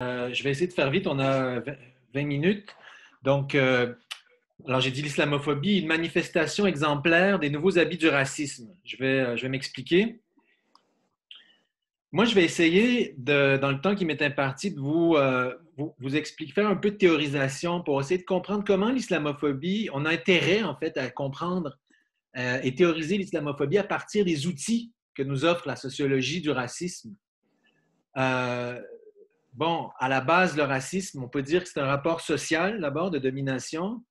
Je vais essayer de faire vite, on a 20 minutes. Donc, alors j'ai dit l'islamophobie, une manifestation exemplaire des nouveaux habits du racisme. Je vais m'expliquer. Moi, je vais essayer, dans le temps qui m'est imparti, de vous expliquer, faire un peu de théorisation pour essayer de comprendre comment l'islamophobie, on a intérêt en fait à comprendre et théoriser l'islamophobie à partir des outils que nous offre la sociologie du racisme. Euh, Bon, à la base, le racisme, on peut dire que c'est un rapport social, d'abord, de domination,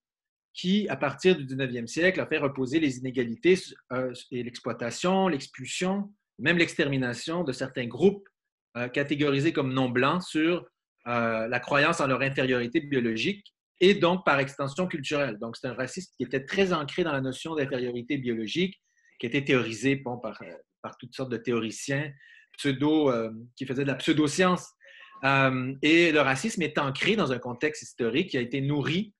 qui, à partir du 19e siècle, a fait reposer les inégalités et l'exploitation, l'expulsion, même l'extermination de certains groupes catégorisés comme non blancs sur la croyance en leur infériorité biologique et donc par extension culturelle. Donc, c'est un racisme qui était très ancré dans la notion d'infériorité biologique, qui était théorisé bon, par toutes sortes de théoriciens qui faisaient de la pseudoscience. Et le racisme est ancré dans un contexte historique qui a été nourri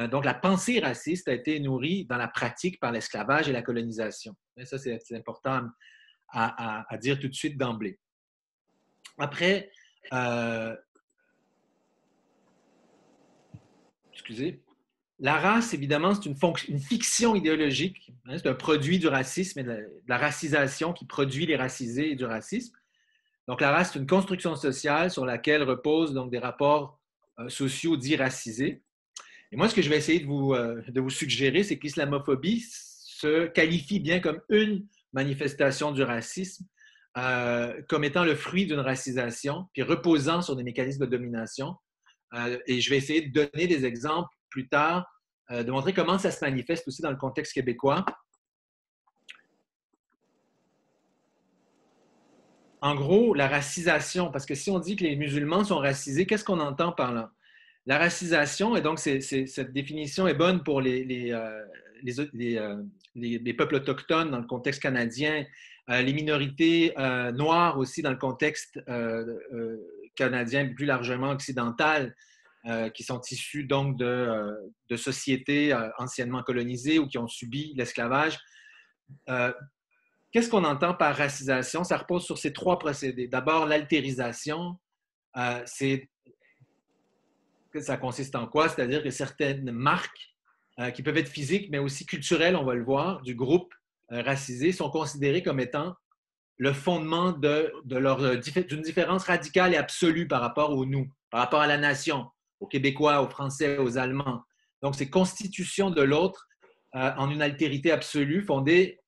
donc, la pensée raciste a été nourrie dans la pratique par l'esclavage et la colonisation. Et ça, c'est important à dire tout de suite d'emblée. Après, excusez, la race, évidemment, c'est une fiction idéologique. Hein, c'est un produit du racisme et de la racisation qui produit les racisés et du racisme. Donc, la race, c'est une construction sociale sur laquelle reposent donc des rapports sociaux dits racisés. Et moi, ce que je vais essayer de vous suggérer, c'est que l'islamophobie se qualifie bien comme une manifestation du racisme, comme étant le fruit d'une racisation, puis reposant sur des mécanismes de domination. Et je vais essayer de donner des exemples plus tard, de montrer comment ça se manifeste aussi dans le contexte québécois. En gros, la racisation, parce que si on dit que les musulmans sont racisés, qu'est-ce qu'on entend par là? La racisation, et donc cette définition est bonne pour les peuples autochtones dans le contexte canadien, les minorités noires aussi dans le contexte canadien, plus largement occidental, qui sont issus donc de sociétés anciennement colonisées ou qui ont subi l'esclavage. Euh, Qu'est-ce qu'on entend par racisation? Ça repose sur ces trois procédés. D'abord, l'altérisation, c'est ça consiste en quoi? C'est-à-dire que certaines marques qui peuvent être physiques, mais aussi culturelles, on va le voir, du groupe racisé, sont considérées comme étant le fondement d'une différence radicale et absolue par rapport au nous, par rapport à la nation, aux Québécois, aux Français, aux Allemands. Donc, c'est constitution de l'autre en une altérité absolue fondée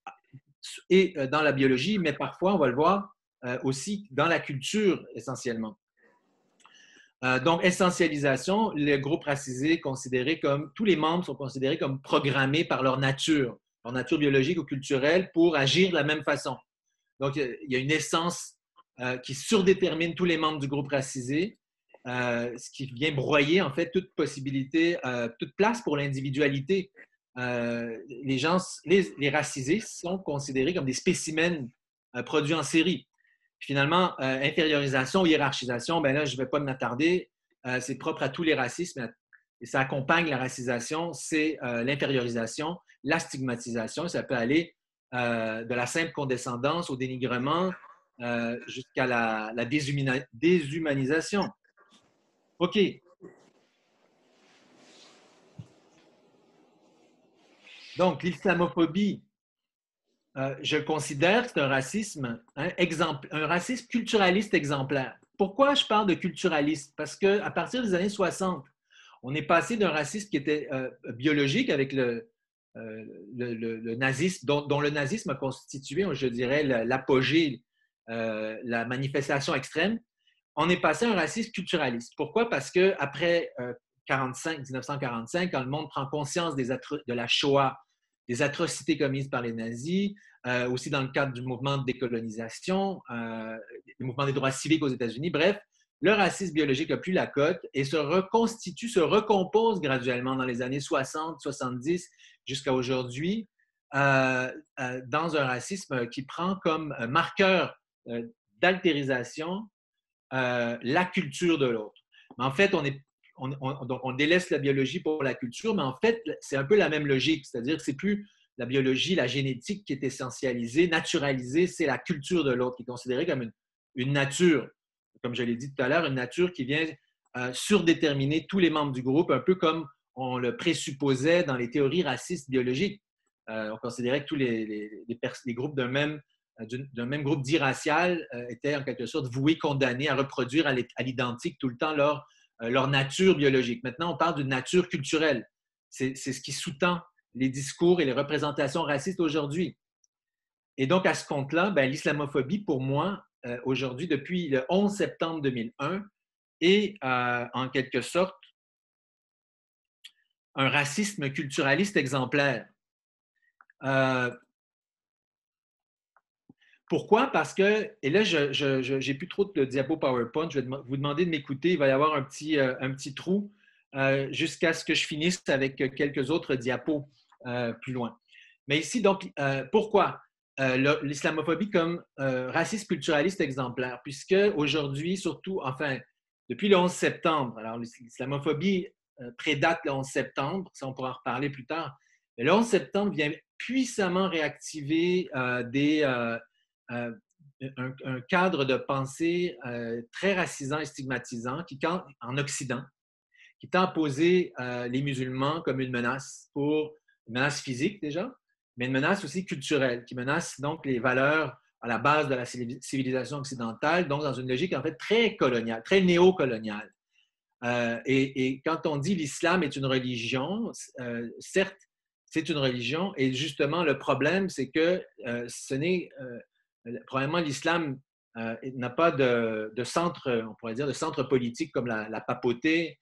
et dans la biologie, mais parfois, on va le voir, aussi dans la culture essentiellement. Donc, essentialisation, le groupe racisé considéré comme, tous les membres sont considérés comme programmés par leur nature biologique ou culturelle pour agir de la même façon. Donc, il y a une essence qui surdétermine tous les membres du groupe racisé, ce qui vient broyer en fait toute possibilité, toute place pour l'individualité. Les racisés sont considérés comme des spécimens produits en série. Finalement, infériorisation ou hiérarchisation, ben là, je ne vais pas m'attarder. C'est propre à tous les racismes et ça accompagne la racisation, c'est l'infériorisation, la stigmatisation. Ça peut aller de la simple condescendance au dénigrement jusqu'à la déshumanisation. OK. Donc, l'islamophobie, je considère que c'est un racisme, un racisme culturaliste exemplaire. Pourquoi je parle de culturaliste? Parce qu'à partir des années 60, on est passé d'un racisme qui était biologique avec le nazisme, dont le nazisme a constitué, je dirais, l'apogée, la manifestation extrême. On est passé à un racisme culturaliste. Pourquoi? Parce qu'après 1945, quand le monde prend conscience de la Shoah, des atrocités commises par les nazis, aussi dans le cadre du mouvement de décolonisation, le mouvement des droits civiques aux États-Unis. Bref, le racisme biologique n'a plus la cote et se reconstitue, se recompose graduellement dans les années 60, 70 jusqu'à aujourd'hui dans un racisme qui prend comme marqueur d'altérisation la culture de l'autre. Mais en fait, on délaisse la biologie pour la culture, mais en fait, c'est un peu la même logique, c'est-à-dire que c'est plus la biologie, la génétique qui est essentialisée, naturalisée, c'est la culture de l'autre qui est considérée comme une nature, comme je l'ai dit tout à l'heure, une nature qui vient surdéterminer tous les membres du groupe, un peu comme on le présupposait dans les théories racistes biologiques. On considérait que tous les groupes d'un même groupe dit racial étaient en quelque sorte voués, condamnés à reproduire à l'identique tout le temps leur nature biologique. Maintenant, on parle d'une nature culturelle. C'est ce qui sous-tend les discours et les représentations racistes aujourd'hui. Et donc, à ce compte-là, ben, l'islamophobie, pour moi, aujourd'hui, depuis le 11 septembre 2001, est en quelque sorte un racisme culturaliste exemplaire. Pourquoi? Parce que, et là, je n'ai plus trop de diapos PowerPoint, je vais vous demander de m'écouter, il va y avoir un petit trou jusqu'à ce que je finisse avec quelques autres diapos plus loin. Mais ici, donc, pourquoi l'islamophobie comme racisme culturaliste exemplaire? Puisque aujourd'hui, surtout, enfin, depuis le 11 septembre, alors l'islamophobie prédate le 11 septembre, ça on pourra en reparler plus tard, mais le 11 septembre vient puissamment réactiver un cadre de pensée très racisant et stigmatisant en Occident, qui tend à poser les musulmans comme une menace physique déjà, mais une menace aussi culturelle, qui menace donc les valeurs à la base de la civilisation occidentale, donc dans une logique en fait très coloniale, très néocoloniale. Et quand on dit l'islam est une religion, certes, c'est une religion, et justement, le problème, c'est que probablement l'islam n'a pas de centre, on pourrait dire, de centre politique comme la papauté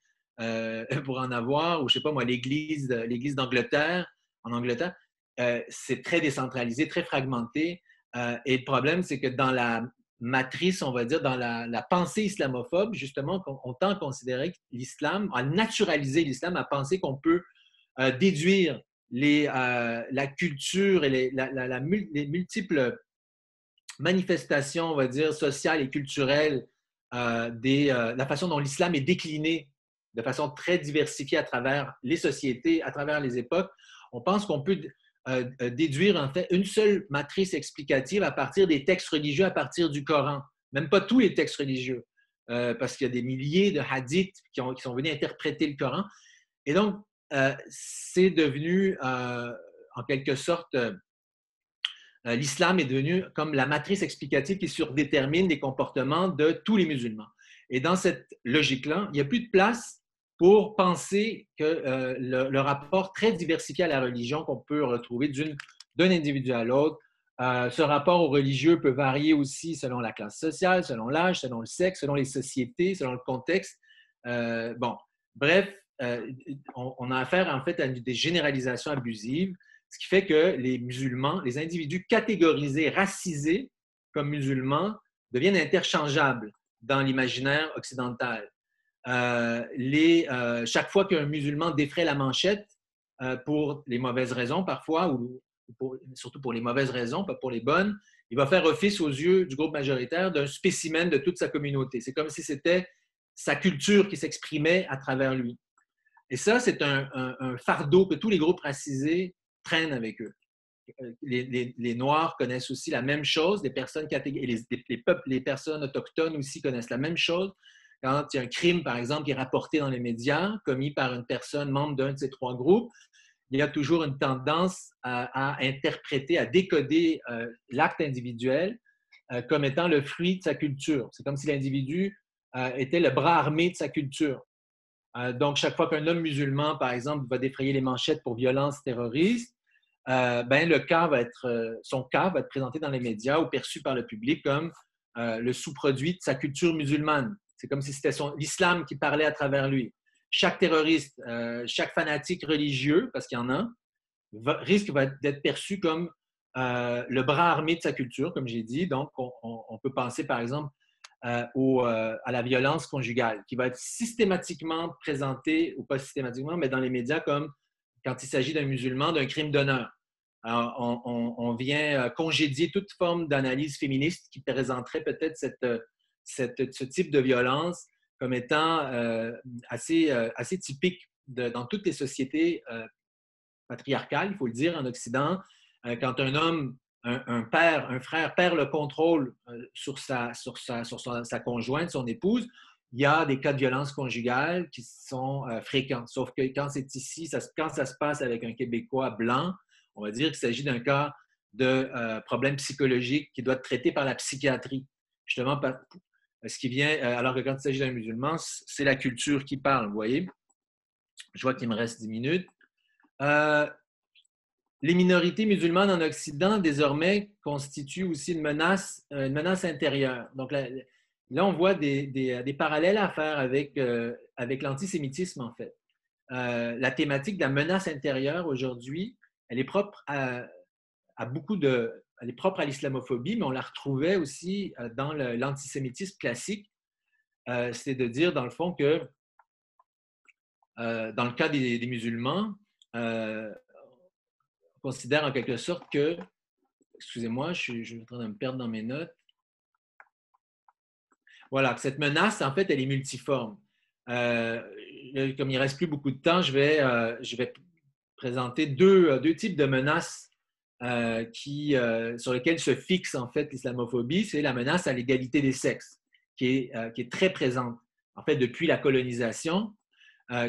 pour en avoir, ou je ne sais pas moi, l'Église d'Angleterre, en Angleterre. C'est très décentralisé, très fragmenté. Et le problème, c'est que dans la matrice, on va dire, dans la pensée islamophobe, justement, on tend à considérer l'islam, à naturaliser l'islam, à penser qu'on peut déduire la culture et les multiples manifestations, on va dire, sociales et culturelles la façon dont l'islam est décliné de façon très diversifiée à travers les sociétés, à travers les époques. On pense qu'on peut déduire en fait une seule matrice explicative à partir des textes religieux, à partir du Coran. Même pas tous les textes religieux, parce qu'il y a des milliers de hadiths qui sont venus interpréter le Coran. Et donc, c'est devenu en quelque sorte l'islam est devenu comme la matrice explicative qui surdétermine les comportements de tous les musulmans. Et dans cette logique-là, il n'y a plus de place pour penser que le rapport très diversifié à la religion qu'on peut retrouver d'un individu à l'autre, ce rapport au religieux peut varier aussi selon la classe sociale, selon l'âge, selon le sexe, selon les sociétés, selon le contexte. Bref, on a affaire en fait à des généralisations abusives, ce qui fait que les musulmans, les individus catégorisés, racisés comme musulmans, deviennent interchangeables dans l'imaginaire occidental. Chaque fois qu'un musulman défraie la manchette, pour les mauvaises raisons parfois, ou surtout pour les mauvaises raisons, pas pour les bonnes, il va faire office aux yeux du groupe majoritaire d'un spécimen de toute sa communauté. C'est comme si c'était sa culture qui s'exprimait à travers lui. Et ça, c'est un fardeau que tous les groupes racisés prennent avec eux. Les Noirs connaissent aussi la même chose, les personnes les personnes autochtones aussi connaissent la même chose. Quand il y a un crime, par exemple, qui est rapporté dans les médias, commis par une personne membre d'un de ces trois groupes, il y a toujours une tendance à interpréter, à décoder l'acte individuel comme étant le fruit de sa culture. C'est comme si l'individu était le bras armé de sa culture. Donc, chaque fois qu'un homme musulman, par exemple, va défrayer les manchettes pour violence terroriste, son cas va être présenté dans les médias ou perçu par le public comme le sous-produit de sa culture musulmane. C'est comme si c'était l'islam qui parlait à travers lui. Chaque terroriste, chaque fanatique religieux, parce qu'il y en a, risque d'être perçu comme le bras armé de sa culture, comme j'ai dit. Donc, on peut penser, par exemple, à la violence conjugale, qui va être systématiquement présentée, ou pas systématiquement, mais dans les médias comme quand il s'agit d'un musulman, d'un crime d'honneur. Alors, on vient congédier toute forme d'analyse féministe qui présenterait peut-être ce type de violence comme étant assez typique dans toutes les sociétés patriarcales, il faut le dire, en Occident. Quand un homme, un frère perd le contrôle sur sa conjointe, son épouse, il y a des cas de violence conjugale qui sont fréquents. Sauf que quand c'est ici, quand ça se passe avec un Québécois blanc, on va dire qu'il s'agit d'un cas de problème psychologique qui doit être traité par la psychiatrie. Justement, ce qui vient, alors que quand il s'agit d'un musulman, c'est la culture qui parle, vous voyez. Je vois qu'il me reste 10 minutes. Les minorités musulmanes en Occident, désormais, constituent aussi une menace intérieure. Donc là, on voit des parallèles à faire avec l'antisémitisme, en fait. La thématique de la menace intérieure, aujourd'hui, elle est propre elle est propre à l'islamophobie, mais on la retrouvait aussi dans l'antisémitisme classique. C'est de dire, dans le fond, que dans le cas des musulmans, on considère en quelque sorte que, excusez-moi, je suis en train de me perdre dans mes notes. Voilà, que cette menace, en fait, elle est multiforme. Comme il ne reste plus beaucoup de temps, je vais présenter deux types de menaces sur lesquelles se fixe en fait l'islamophobie. C'est la menace à l'égalité des sexes, qui est très présente, en fait, depuis la colonisation,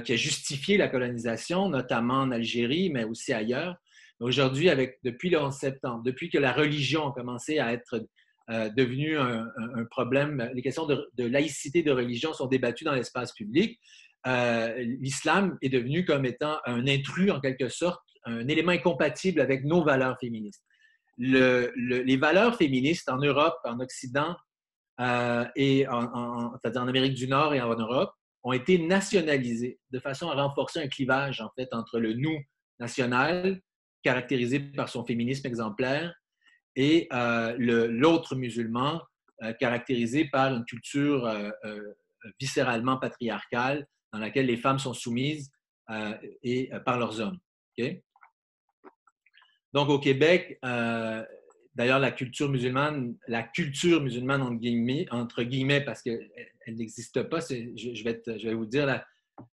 qui a justifié la colonisation, notamment en Algérie, mais aussi ailleurs. Aujourd'hui, depuis le 11 septembre, depuis que la religion a commencé à être devenue un problème, les questions de laïcité de religion sont débattues dans l'espace public. L'islam est devenu comme étant un intrus, en quelque sorte, un élément incompatible avec nos valeurs féministes. Les valeurs féministes en Europe, en Occident, et c'est-à-dire en Amérique du Nord et en Europe, ont été nationalisées de façon à renforcer un clivage, en fait, entre le nous national, caractérisé par son féminisme exemplaire, et l'autre musulman, caractérisé par une culture viscéralement patriarcale dans laquelle les femmes sont soumises par leurs hommes. Okay? Donc, au Québec, d'ailleurs, la culture musulmane entre guillemets, parce qu'elle n'existe pas, je vais vous dire, là,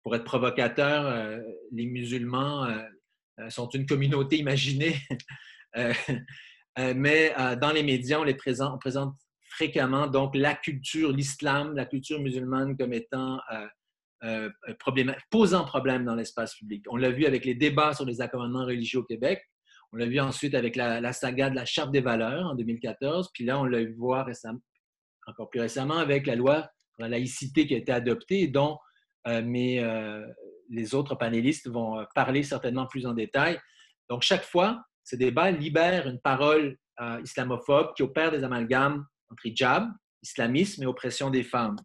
pour être provocateur, les musulmans sont une communauté imaginée, mais dans les médias, on présente fréquemment donc la culture, l'islam, la culture musulmane comme étant posant problème dans l'espace public. On l'a vu avec les débats sur les accommodements religieux au Québec. On l'a vu ensuite avec la saga de la Charte des valeurs en 2014. Puis là, on l'a vu voir encore plus récemment avec la loi sur la laïcité qui a été adoptée, dont les autres panélistes vont parler certainement plus en détail. Donc, chaque fois, ce débat libère une parole islamophobe qui opère des amalgames entre hijab, islamisme et oppression des femmes.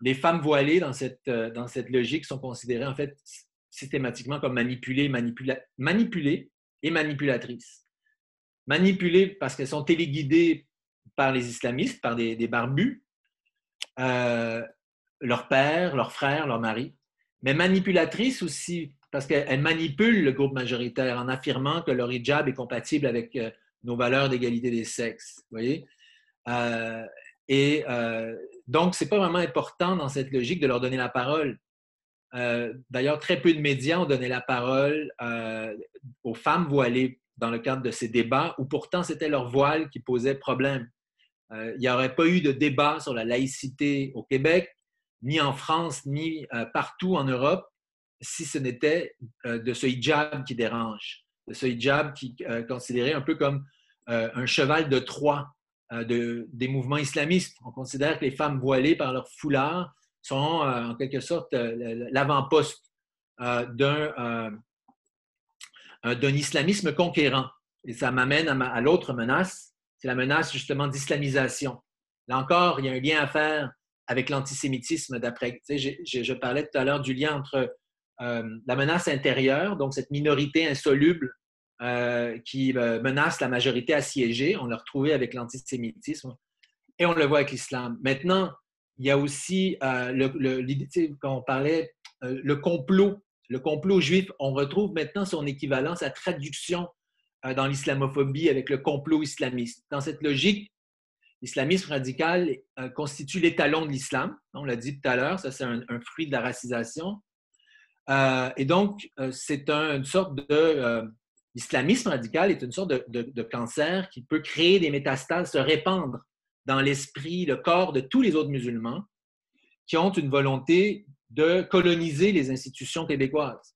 Les femmes voilées dans cette logique sont considérées en fait systématiquement comme manipulées et manipulatrices. Manipulées parce qu'elles sont téléguidées par les islamistes, par des barbus, leur père, leur frère, leur mari, mais manipulatrices aussi parce qu'elles manipulent le groupe majoritaire en affirmant que leur hijab est compatible avec nos valeurs d'égalité des sexes. Vous voyez? Donc, ce n'est pas vraiment important dans cette logique de leur donner la parole. D'ailleurs, très peu de médias ont donné la parole aux femmes voilées dans le cadre de ces débats, où pourtant c'était leur voile qui posait problème. Il n'y aurait pas eu de débat sur la laïcité au Québec, ni en France, ni partout en Europe, si ce n'était de ce hijab qui dérange, de ce hijab qui est considéré un peu comme un cheval de Troie des mouvements islamistes. On considère que les femmes voilées par leur foulard sont en quelque sorte l'avant-poste d'un islamisme conquérant. Et ça m'amène à l'autre menace, c'est la menace justement d'islamisation. Là encore, il y a un lien à faire avec l'antisémitisme d'après. Tu sais, je parlais tout à l'heure du lien entre la menace intérieure, donc cette minorité insoluble qui menace la majorité assiégée. On l'a retrouvé avec l'antisémitisme et on le voit avec l'islam. Maintenant, il y a aussi quand on parlait le complot juif, on retrouve maintenant son équivalent, sa traduction dans l'islamophobie avec le complot islamiste. Dans cette logique, l'islamisme radical constitue l'étalon de l'islam. On l'a dit tout à l'heure, ça c'est un fruit de la racisation. Et donc, c'est une sorte de... l'islamisme radical est une sorte de cancer qui peut créer des métastases, se répandre dans l'esprit, le corps de tous les autres musulmans qui ont une volonté de coloniser les institutions québécoises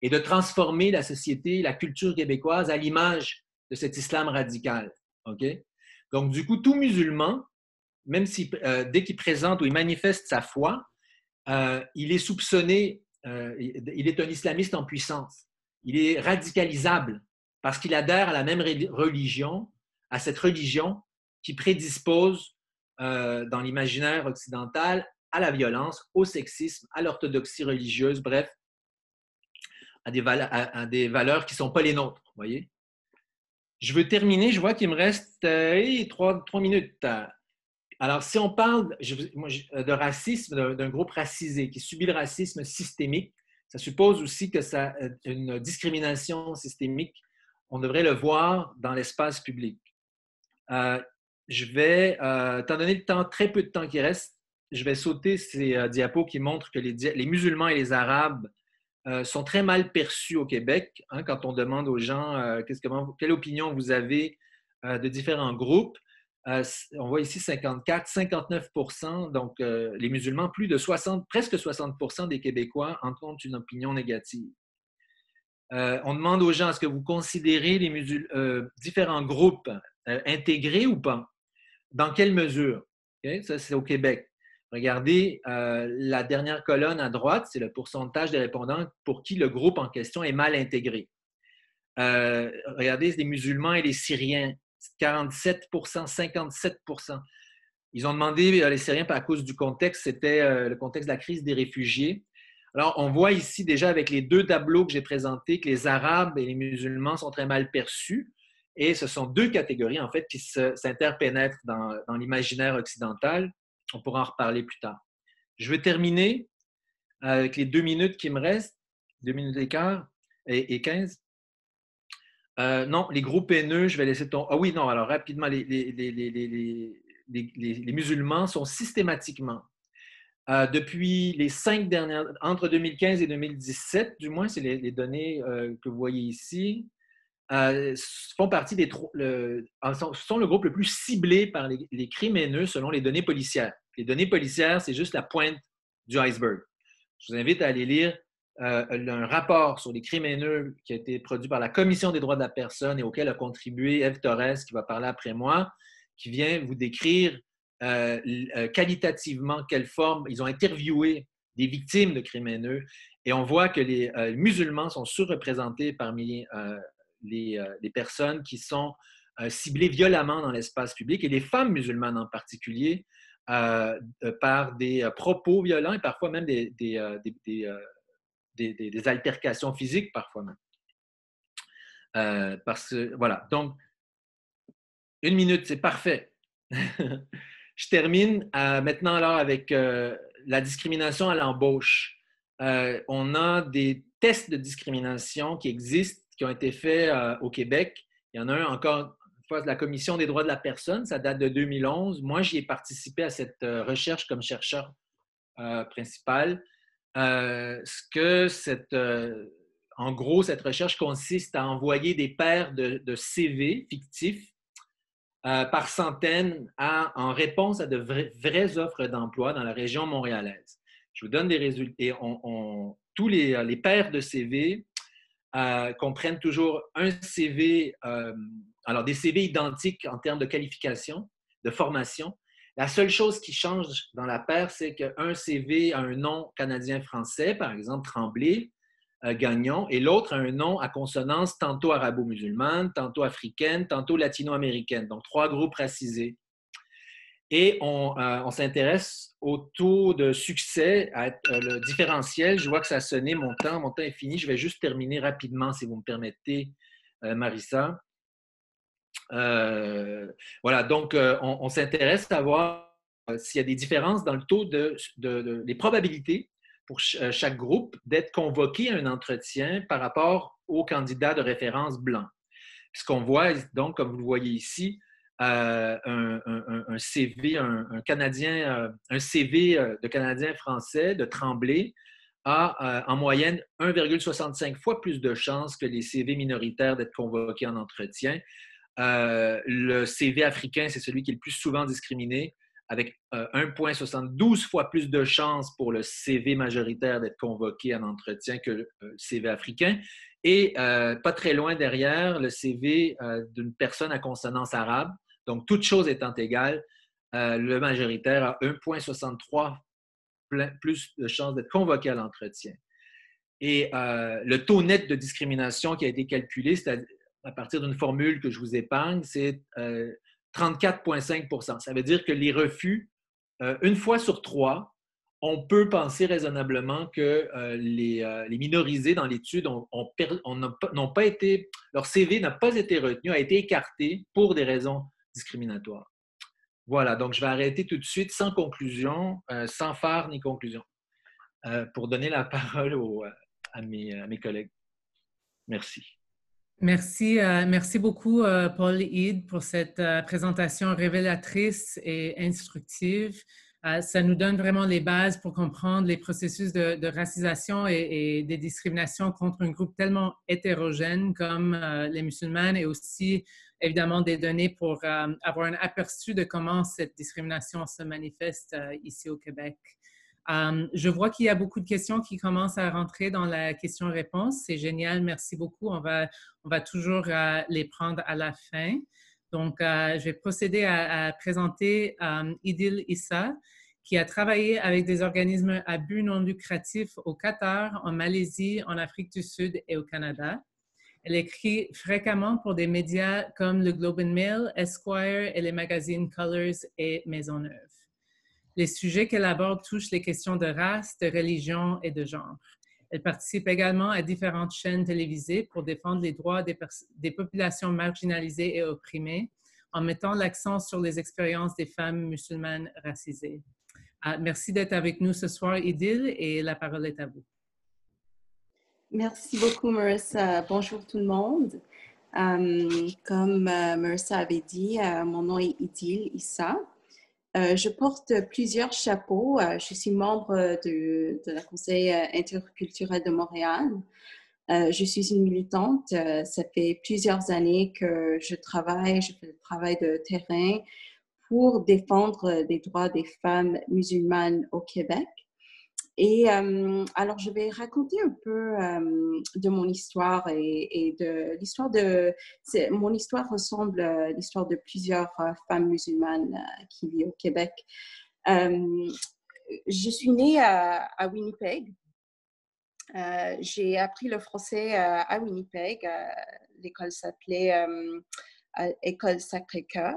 et de transformer la société, la culture québécoise à l'image de cet islam radical. Okay? Donc, du coup, tout musulman, même si, dès qu'il présente ou il manifeste sa foi, il est soupçonné, il est un islamiste en puissance. Il est radicalisable parce qu'il adhère à la même religion, à cette religion qui prédispose dans l'imaginaire occidental à la violence, au sexisme, à l'orthodoxie religieuse, bref, à des valeurs qui ne sont pas les nôtres. Vous voyez? Je veux terminer, je vois qu'il me reste 3 minutes. Alors, si on parle de racisme, d'un groupe racisé qui subit le racisme systémique, ça suppose aussi que ça une discrimination systémique. On devrait le voir dans l'espace public. Étant donné le temps, très peu de temps qui reste, je vais sauter ces diapos qui montrent que les musulmans et les arabes sont très mal perçus au Québec. Hein, quand on demande aux gens quelle opinion vous avez de différents groupes, on voit ici 54, 59%, donc les musulmans, plus de 60, presque 60% des Québécois en ont une opinion négative. On demande aux gens, est-ce que vous considérez les différents groupes intégrés ou pas? Dans quelle mesure? Okay? Ça, c'est au Québec. Regardez la dernière colonne à droite, c'est le pourcentage des répondants pour qui le groupe en question est mal intégré. Regardez les musulmans et les Syriens, 47%, 57%. Ils ont demandé, les Syriens, à cause du contexte, c'était le contexte de la crise des réfugiés. Alors, on voit ici déjà avec les deux tableaux que j'ai présentés que les Arabes et les musulmans sont très mal perçus. Et ce sont deux catégories, en fait, qui s'interpénètrent dans l'imaginaire occidental. On pourra en reparler plus tard. Je vais terminer avec les 2 minutes qui me restent, 2 minutes et quart et 15. Non, les groupes haineux, je vais laisser ton... Ah oui, non, alors rapidement, les musulmans sont systématiquement, depuis les 5 dernières... Entre 2015 et 2017, du moins, c'est les données que vous voyez ici, font partie sont le groupe le plus ciblé par les crimes haineux selon les données policières. Les données policières, c'est juste la pointe du iceberg. Je vous invite à aller lire un rapport sur les crimes haineux qui a été produit par la Commission des droits de la personne et auquel a contribué Eve Torres, qui va parler après moi, qui vient vous décrire qualitativement quelle forme ils ont interviewé des victimes de crimes haineux. Et on voit que les musulmans sont surreprésentés parmi les personnes qui sont ciblées violemment dans l'espace public et les femmes musulmanes en particulier par des propos violents et parfois même des altercations physiques, parfois même. Voilà, donc 1 minute, c'est parfait. Je termine maintenant alors avec la discrimination à l'embauche. On a des tests de discrimination qui existent, qui ont été faits au Québec. Il y en a un encore une fois de la Commission des droits de la personne, ça date de 2011. Moi, j'y ai participé à cette recherche comme chercheur principal. En gros, cette recherche consiste à envoyer des paires de CV fictifs par centaines en réponse à de vraies offres d'emploi dans la région montréalaise. Je vous donne des résultats. Et tous les paires de CV comprennent toujours un CV, alors des CV identiques en termes de qualification, de formation. La seule chose qui change dans la paire, c'est qu'un CV a un nom canadien-français, par exemple Tremblay, Gagnon, et l'autre a un nom à consonance tantôt arabo-musulmane, tantôt africaine, tantôt latino-américaine, donc 3 groupes racisés. Et on s'intéresse au taux de succès, le différentiel. Je vois que ça a sonné, mon temps est fini. Je vais juste terminer rapidement, si vous me permettez, Marissa. Voilà, donc on s'intéresse à voir s'il y a des différences dans le taux des probabilités pour chaque groupe d'être convoqué à un entretien par rapport aux candidats de référence blancs. Ce qu'on voit, donc, comme vous le voyez ici, un CV, un CV de Canadien français de Tremblay a en moyenne 1,65 fois plus de chances que les CV minoritaires d'être convoqués en entretien. Le CV africain, c'est celui qui est le plus souvent discriminé, avec 1,72 fois plus de chances pour le CV majoritaire d'être convoqué en entretien que le CV africain. Et pas très loin derrière, le CV d'une personne à consonance arabe. Donc, toute chose étant égale, le majoritaire a 1,63 plus de chances d'être convoqué à l'entretien. Et le taux net de discrimination qui a été calculé, c'est à partir d'une formule que je vous épargne, c'est 34,5 %. Ça veut dire que les refus, une fois sur trois, on peut penser raisonnablement que les minorisés dans l'étude n'ont pas été, leur CV n'a pas été retenu, a été écarté pour des raisons discriminatoires. Voilà, donc je vais arrêter tout de suite sans conclusion, sans phare ni conclusion, pour donner la parole à mes collègues. Merci. Merci beaucoup, Paul Ide, pour cette présentation révélatrice et instructive. Ça nous donne vraiment les bases pour comprendre les processus de racisation et des discriminations contre un groupe tellement hétérogène comme les musulmanes, et aussi évidemment des données pour avoir un aperçu de comment cette discrimination se manifeste ici au Québec. Je vois qu'il y a beaucoup de questions qui commencent à rentrer dans la question-réponse. C'est génial, merci beaucoup. On va toujours les prendre à la fin. Donc, je vais procéder à présenter Idil Issa, qui a travaillé avec des organismes à but non lucratif au Qatar, en Malaisie, en Afrique du Sud et au Canada. Elle écrit fréquemment pour des médias comme le Globe and Mail, Esquire et les magazines Colors et Maisonneuve. Les sujets qu'elle aborde touchent les questions de race, de religion et de genre. Elle participe également à différentes chaînes télévisées pour défendre les droits des populations marginalisées et opprimées, en mettant l'accent sur les expériences des femmes musulmanes racisées. Merci d'être avec nous ce soir, Idil, et la parole est à vous. Merci beaucoup, Marissa. Bonjour tout le monde. Comme Marissa avait dit, mon nom est Idil Issa. Je porte plusieurs chapeaux. Je suis membre de la Conseil interculturel de Montréal. Je suis une militante. Ça fait plusieurs années que je fais le travail de terrain pour défendre les droits des femmes musulmanes au Québec. Et alors, je vais raconter un peu de mon histoire et de l'histoire de... Mon histoire ressemble à l'histoire de plusieurs femmes musulmanes qui vivent au Québec. Je suis née à Winnipeg. J'ai appris le français à Winnipeg. L'école s'appelait École Sacré-Cœur.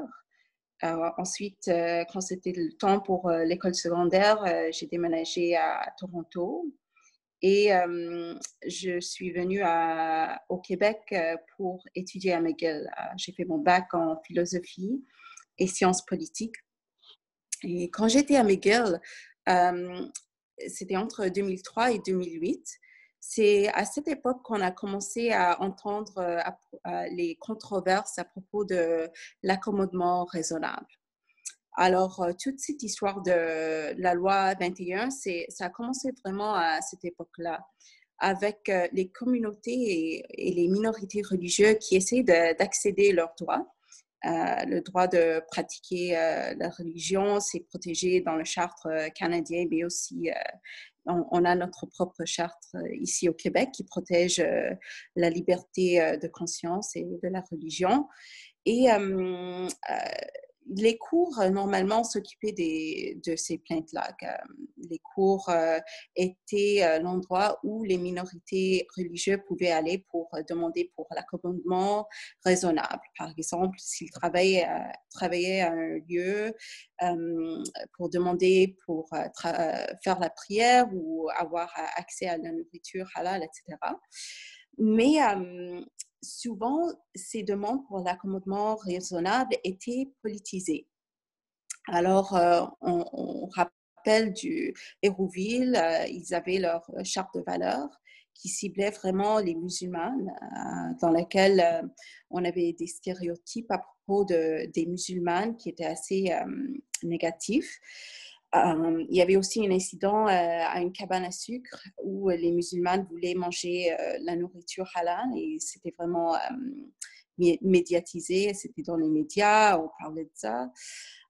Ensuite, quand c'était le temps pour l'école secondaire, j'ai déménagé à Toronto et je suis venue au Québec pour étudier à McGill. J'ai fait mon bac en philosophie et sciences politiques. Et quand j'étais à McGill, c'était entre 2003 et 2008. C'est à cette époque qu'on a commencé à entendre les controverses à propos de l'accommodement raisonnable. Alors, toute cette histoire de la loi 21, ça a commencé vraiment à cette époque-là, avec les communautés et les minorités religieuses qui essaient d'accéder à leurs droits. Le droit de pratiquer la religion, c'est protégé dans le charte canadien, mais aussi on a notre propre charte ici au Québec qui protège la liberté de conscience et de la religion. Et les cours, normalement, s'occupaient de ces plaintes-là. Les cours étaient l'endroit où les minorités religieuses pouvaient aller pour demander pour l'accommodement raisonnable. Par exemple, s'ils travaillaient à un lieu pour demander pour faire la prière ou avoir accès à la nourriture halal, etc. Mais souvent, ces demandes pour l'accommodement raisonnable étaient politisées. Alors, on rappelle du Hérouville, ils avaient leur charte de valeurs qui ciblait vraiment les musulmanes, dans laquelle on avait des stéréotypes à propos des musulmanes qui étaient assez négatifs. Il y avait aussi un incident à une cabane à sucre où les musulmanes voulaient manger la nourriture halal et c'était vraiment médiatisé, c'était dans les médias, on parlait de ça.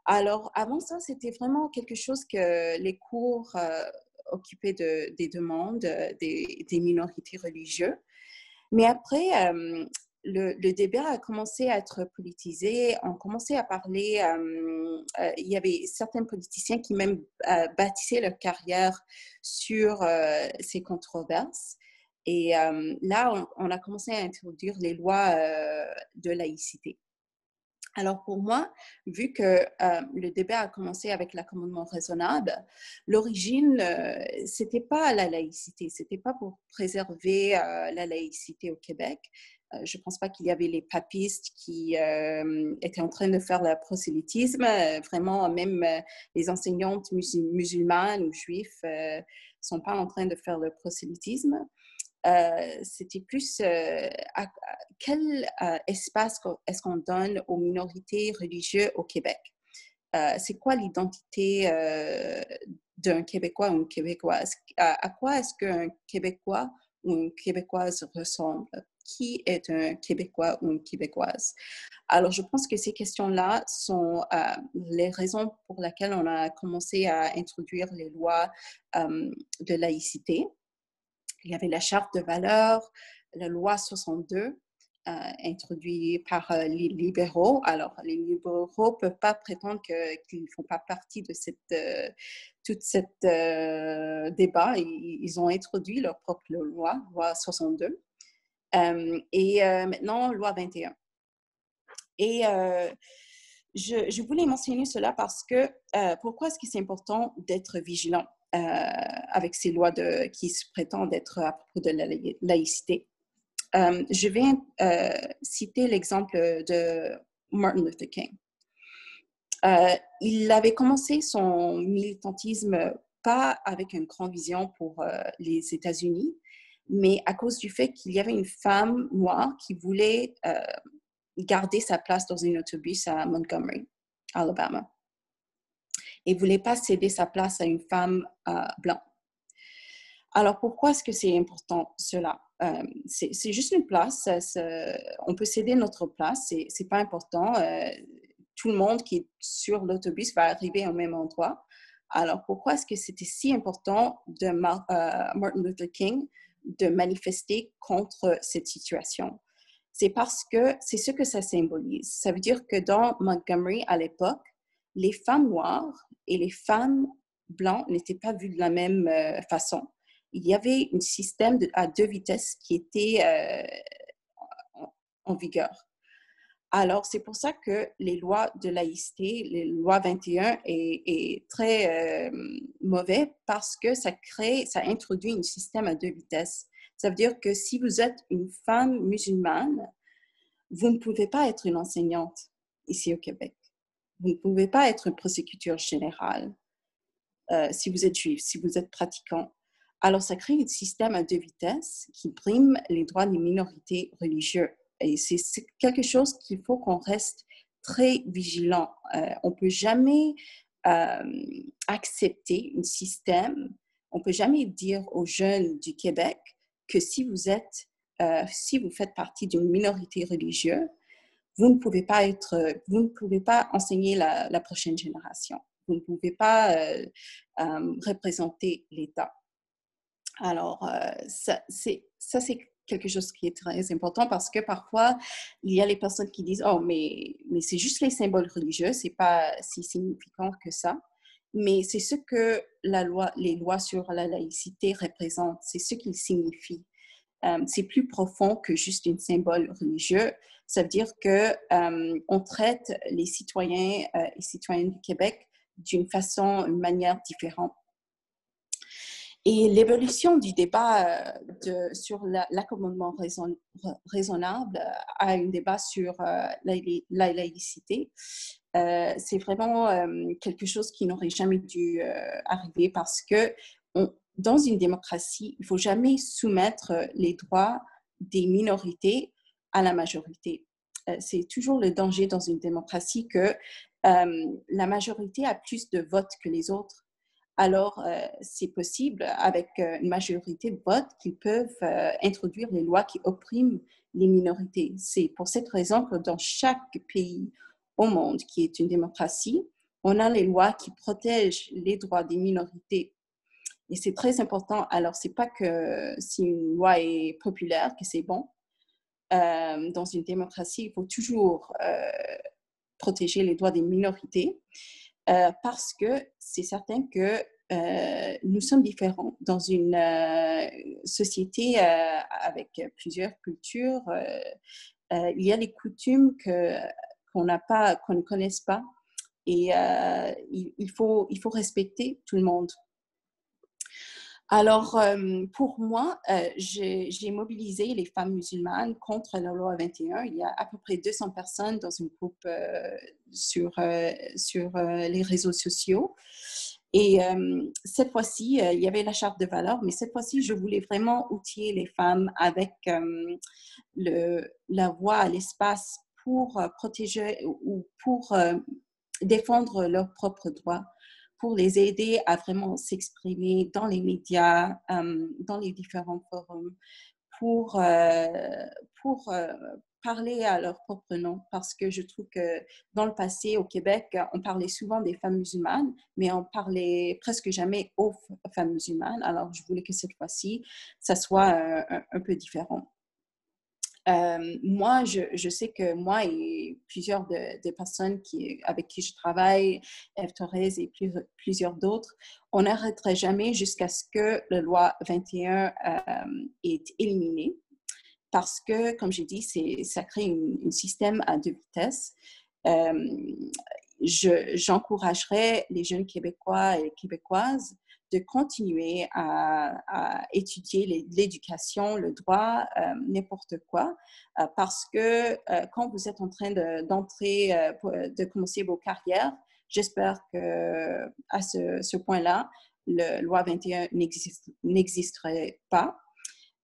Alors, avant ça, c'était vraiment quelque chose que les cours occupaient des demandes des minorités religieuses. Mais après, le débat a commencé à être politisé. On commençait à parler. Il y avait certains politiciens qui même bâtissaient leur carrière sur ces controverses. Et là, on a commencé à introduire les lois de laïcité. Alors pour moi, vu que le débat a commencé avec l'accommodement raisonnable, l'origine, c'était pas la laïcité, c'était pas pour préserver la laïcité au Québec. Je pense pas qu'il y avait les papistes qui étaient en train de faire le prosélytisme. Vraiment, même les enseignantes musulmanes ou juifs sont pas en train de faire le prosélytisme. C'était plus quel espace est-ce qu'on donne aux minorités religieuses au Québec? C'est quoi l'identité d'un Québécois ou une Québécoise? À quoi est-ce qu'un Québécois ou une Québécoise ressemble? Qui est un Québécois ou une Québécoise? Alors, je pense que ces questions-là sont les raisons pour lesquelles on a commencé à introduire les lois de laïcité. Il y avait la charte de valeurs, la loi 62, introduite par les libéraux. Alors, les libéraux ne peuvent pas prétendre qu'ils ne font pas partie de tout cet débat. Ils ont introduit leur propre loi, loi 62. Et maintenant, loi 21. Et je voulais mentionner cela parce que pourquoi est-ce que c'est important d'être vigilant avec ces lois qui se prétendent être à propos de la laïcité? Je vais citer l'exemple de Martin Luther King. Il avait commencé son militantisme pas avec une grande vision pour les États-Unis, mais à cause du fait qu'il y avait une femme noire qui voulait garder sa place dans un autobus à Montgomery, Alabama. Et ne voulait pas céder sa place à une femme blanche. Alors, pourquoi est-ce que c'est important, cela? C'est juste une place. On peut céder notre place. Ce n'est pas important. Tout le monde qui est sur l'autobus va arriver au même endroit. Alors, pourquoi est-ce que c'était si important de Martin Luther King de manifester contre cette situation? C'est parce que c'est ce que ça symbolise. Ça veut dire que dans Montgomery, à l'époque, les femmes noires et les femmes blanches n'étaient pas vues de la même façon. Il y avait un système à 2 vitesses qui était en vigueur. Alors, c'est pour ça que les lois de laïcité, les lois 21 est très mauvais parce que ça introduit un système à 2 vitesses. Ça veut dire que si vous êtes une femme musulmane, vous ne pouvez pas être une enseignante ici au Québec. Vous ne pouvez pas être une prosécuteur générale si vous êtes juif, si vous êtes pratiquant. Alors, ça crée un système à 2 vitesses qui brime les droits des minorités religieuses. Et c'est quelque chose qu'il faut qu'on reste très vigilant. On ne peut jamais accepter un système, on ne peut jamais dire aux jeunes du Québec que si vous faites partie d'une minorité religieuse, vous ne pouvez pas enseigner la prochaine génération. Vous ne pouvez pas représenter l'État. Alors, ça, c'est quelque chose qui est très important parce que parfois, il y a les personnes qui disent « Oh, mais c'est juste les symboles religieux, c'est pas si significant que ça. » Mais c'est ce que les lois sur la laïcité représentent, c'est ce qu'ils signifient. C'est plus profond que juste un symbole religieux. Ça veut dire qu'on traite les citoyens et citoyennes du Québec d'une manière différente. Et l'évolution du débat sur l'accommodement raisonnable à un débat sur la laïcité, c'est vraiment quelque chose qui n'aurait jamais dû arriver parce que dans une démocratie, il ne faut jamais soumettre les droits des minorités à la majorité. C'est toujours le danger dans une démocratie que la majorité a plus de votes que les autres. alors c'est possible avec une majorité de votes qu'ils peuvent introduire les lois qui oppriment les minorités. C'est pour cette raison que dans chaque pays au monde qui est une démocratie, on a les lois qui protègent les droits des minorités. Et c'est très important. Alors, c'est pas que si une loi est populaire que c'est bon. Dans une démocratie, il faut toujours protéger les droits des minorités parce que c'est certain que nous sommes différents dans une société avec plusieurs cultures. Il y a des coutumes qu'on n'a pas, qu'on ne connaisse pas, et il faut respecter tout le monde. Alors, pour moi, j'ai mobilisé les femmes musulmanes contre la loi 21. Il y a à peu près 200 personnes dans un groupe sur les réseaux sociaux. Et cette fois-ci, il y avait la charte de valeurs, mais cette fois-ci, je voulais vraiment outiller les femmes avec la voix à l'espace pour protéger ou pour défendre leurs propres droits, pour les aider à vraiment s'exprimer dans les médias, dans les différents forums, pour parler à leur propre nom. Parce que je trouve que dans le passé, au Québec, on parlait souvent des femmes musulmanes, mais on parlait presque jamais aux femmes musulmanes. Alors, je voulais que cette fois-ci, ça soit un peu différent. Moi, je sais que moi et plusieurs des personnes avec qui je travaille, Eve Torres et plusieurs d'autres, on n'arrêterait jamais jusqu'à ce que la loi 21 est éliminée. Parce que, comme j'ai dit, ça crée un système à deux vitesses. J'encouragerais les jeunes Québécois et Québécoises de continuer à étudier l'éducation, le droit, n'importe quoi, parce que quand vous êtes en train de commencer vos carrières, j'espère qu'à ce point-là, la loi 21 n'existerait pas.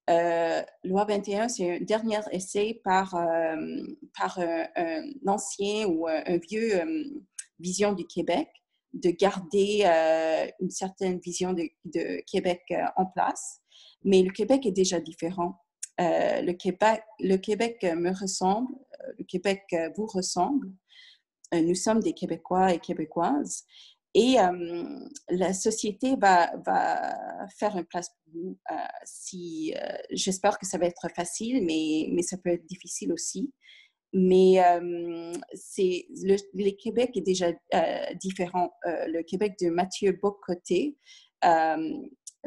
Loi 21, c'est un dernier essai par un ancien ou un vieux vision du Québec, de garder une certaine vision de Québec en place. Mais le Québec est déjà différent. Le Québec me ressemble, le Québec vous ressemble. Nous sommes des Québécois et Québécoises. Et la société va faire une place pour nous. J'espère que ça va être facile, mais ça peut être difficile aussi. Mais le Québec est déjà différent. Le Québec de Mathieu Bock-Côté,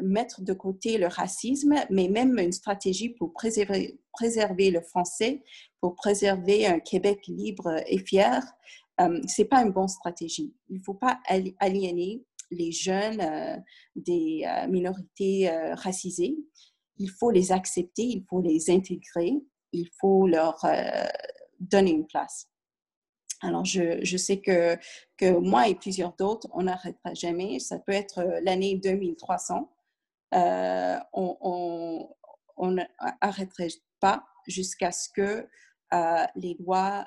mettre de côté le racisme, mais même une stratégie pour préserver le français, pour préserver un Québec libre et fier. Ce n'est pas une bonne stratégie. Il ne faut pas aliéner les jeunes des minorités racisées. Il faut les accepter, il faut les intégrer, il faut leur donner une place. Alors, je sais que moi et plusieurs d'autres, on n'arrêtera jamais. Ça peut être l'année 2300. On n'arrêterait pas jusqu'à ce que la loi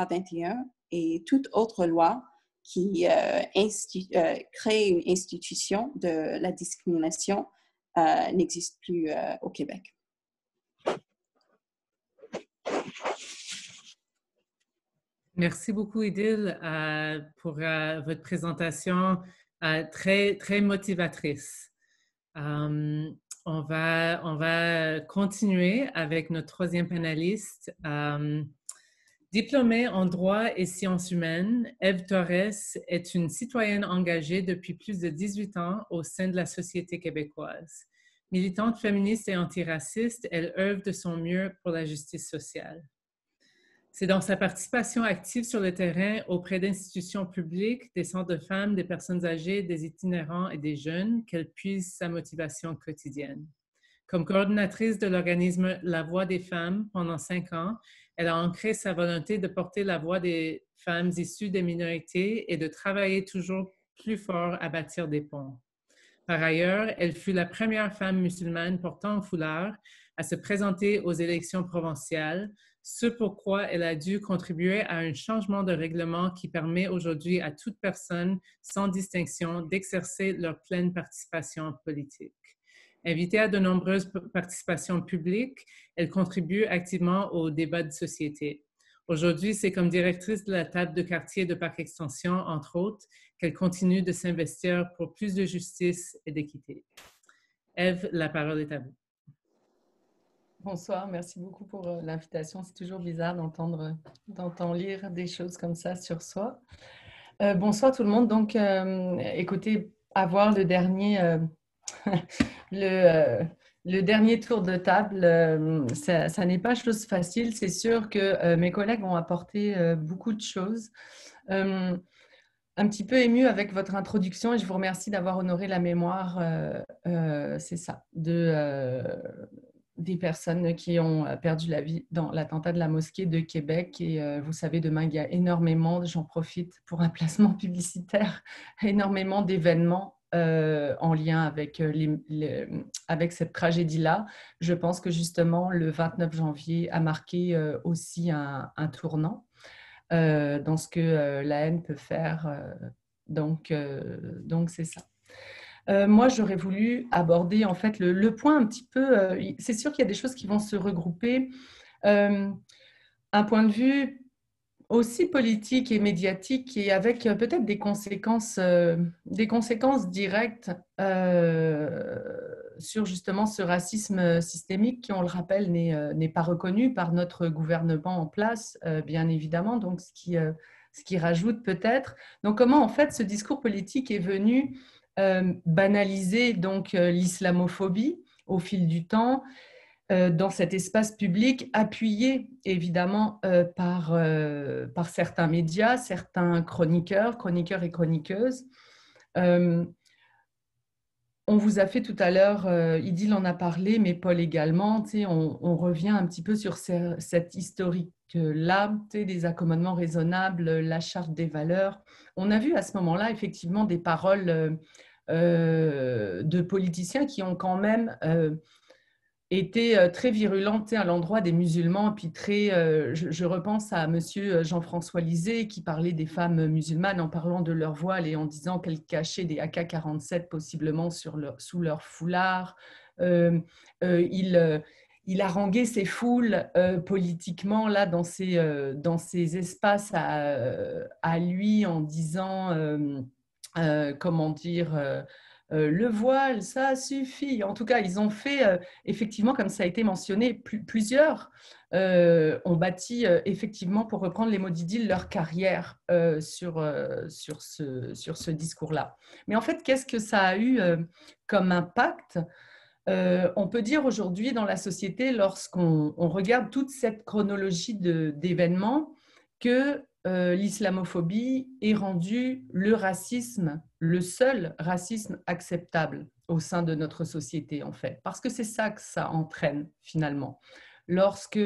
21 et toute autre loi qui crée une institution de la discrimination n'existe plus au Québec. Merci beaucoup, Idil, pour votre présentation très, très motivatrice. On va continuer avec notre troisième panéliste. Diplômée en droit et sciences humaines, Eve Torres est une citoyenne engagée depuis plus de 18 ans au sein de la société québécoise. Militante féministe et antiraciste, elle œuvre de son mieux pour la justice sociale. C'est dans sa participation active sur le terrain auprès d'institutions publiques, des centres de femmes, des personnes âgées, des itinérants et des jeunes qu'elle puise sa motivation quotidienne. Comme coordonnatrice de l'organisme La Voix des femmes pendant 5 ans, elle a ancré sa volonté de porter la voix des femmes issues des minorités et de travailler toujours plus fort à bâtir des ponts. Par ailleurs, elle fut la première femme musulmane portant un foulard à se présenter aux élections provinciales, ce pourquoi elle a dû contribuer à un changement de règlement qui permet aujourd'hui à toute personne, sans distinction, d'exercer leur pleine participation politique. Invitée à de nombreuses participations publiques, elle contribue activement aux débats de société. Aujourd'hui, c'est comme directrice de la table de quartier de Parc Extension, entre autres, qu'elle continue de s'investir pour plus de justice et d'équité. Ève, la parole est à vous. Bonsoir, merci beaucoup pour l'invitation. C'est toujours bizarre d'entendre lire des choses comme ça sur soi. Bonsoir tout le monde. Donc, écoutez, avoir le dernier, le dernier tour de table, ça n'est pas chose facile. C'est sûr que mes collègues ont apporté beaucoup de choses. Un petit peu émue avec votre introduction et je vous remercie d'avoir honoré la mémoire, c'est ça, des personnes qui ont perdu la vie dans l'attentat de la mosquée de Québec. Et vous savez, demain, il y a énormément, j'en profite pour un placement publicitaire, énormément d'événements en lien avec, avec cette tragédie-là. Je pense que justement, le 29 janvier a marqué aussi un tournant dans ce que la haine peut faire. Donc c'est ça. Moi, j'aurais voulu aborder en fait le point un petit peu, c'est sûr qu'il y a des choses qui vont se regrouper. Un point de vue aussi politique et médiatique et avec peut-être des conséquences directes sur justement ce racisme systémique qui, on le rappelle, n'est pas reconnu par notre gouvernement en place, bien évidemment, donc ce qui rajoute peut-être. Donc comment en fait ce discours politique est venu banaliser donc l'islamophobie au fil du temps dans cet espace public, appuyé évidemment par certains médias, certains chroniqueurs et chroniqueuses. On vous a fait tout à l'heure, Idil en a parlé, mais Paul également, on revient un petit peu sur cette historique-là, des accommodements raisonnables, la charte des valeurs. On a vu à ce moment-là effectivement des paroles de politiciens qui ont quand même été très virulentes à l'endroit des musulmans. Et puis je repense à monsieur Jean-François Lisée qui parlait des femmes musulmanes en parlant de leur voile et en disant qu'elles cachaient des AK-47 possiblement sous leur foulard. Il haranguait ces foules politiquement là dans ces espaces à lui en disant comment dire le voile, ça suffit. En tout cas, ils ont fait, effectivement, comme ça a été mentionné, plusieurs ont bâti, effectivement, pour reprendre les mots d'Idil, leur carrière sur ce discours-là. Mais en fait, qu'est-ce que ça a eu comme impact ? On peut dire aujourd'hui dans la société, lorsqu'on regarde toute cette chronologie d'événements, que l'islamophobie est rendue le racisme, le seul racisme acceptable au sein de notre société, en fait. Parce que c'est ça que ça entraîne, finalement. Lorsque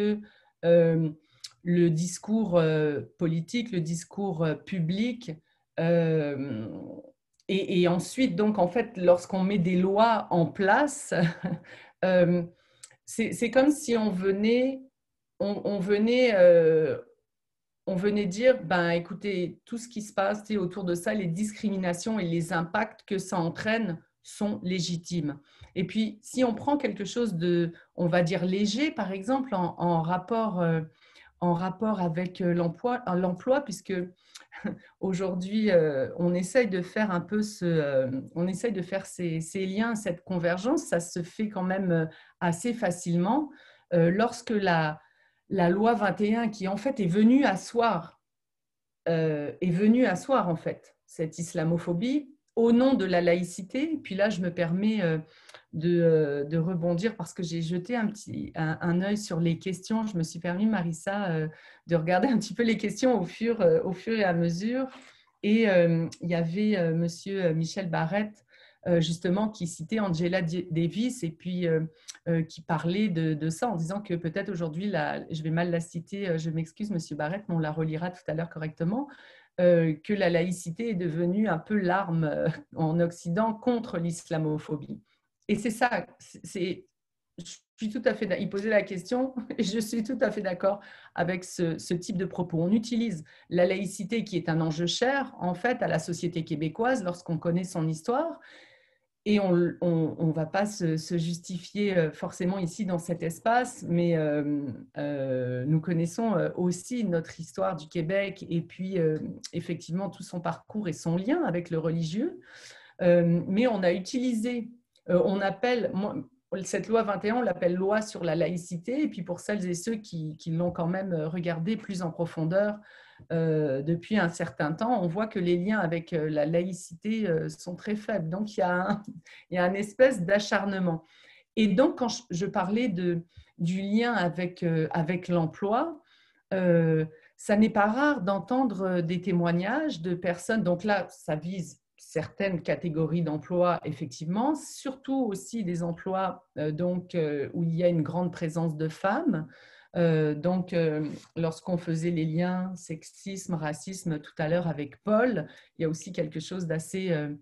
le discours politique, le discours public, et ensuite, donc, en fait, lorsqu'on met des lois en place, c'est comme si on venait dire, ben, écoutez, tout ce qui se passe autour de ça, les discriminations et les impacts que ça entraîne sont légitimes. Et puis, si on prend quelque chose de, on va dire, léger, par exemple, en rapport avec l'emploi, puisque aujourd'hui, on essaye de faire un peu on essaye de faire ces liens, cette convergence, ça se fait quand même assez facilement. Lorsque la loi 21 qui en fait est venue asseoir en fait cette islamophobie au nom de la laïcité. Et puis là, je me permets de rebondir parce que j'ai jeté un œil sur les questions. Je me suis permis, Marissa, de regarder un petit peu les questions au fur et à mesure. Et il y avait monsieur Michel Barrette justement qui citait Angela Davis et puis qui parlait de ça en disant que peut-être aujourd'hui, je vais mal la citer, je m'excuse monsieur Barrette, mais on la relira tout à l'heure correctement, que la laïcité est devenue un peu l'arme en Occident contre l'islamophobie. Et c'est ça, suis tout à fait, il posait la question et je suis tout à fait d'accord avec ce type de propos. On utilise la laïcité qui est un enjeu cher en fait à la société québécoise lorsqu'on connaît son histoire. Et on ne va pas se justifier forcément ici dans cet espace, mais nous connaissons aussi notre histoire du Québec et puis effectivement tout son parcours et son lien avec le religieux. Mais on a utilisé, on appelle, cette loi 21, on l'appelle loi sur la laïcité, et puis pour celles et ceux qui l'ont quand même regardé plus en profondeur depuis un certain temps, on voit que les liens avec la laïcité sont très faibles. Donc, il y a un espèce d'acharnement. Et donc, quand je parlais du lien avec l'emploi, ça n'est pas rare d'entendre des témoignages de personnes, donc là, ça vise certaines catégories d'emplois, effectivement, surtout aussi des emplois où il y a une grande présence de femmes. Lorsqu'on faisait les liens sexisme, racisme tout à l'heure avec Paul, il y a aussi quelque chose d'assez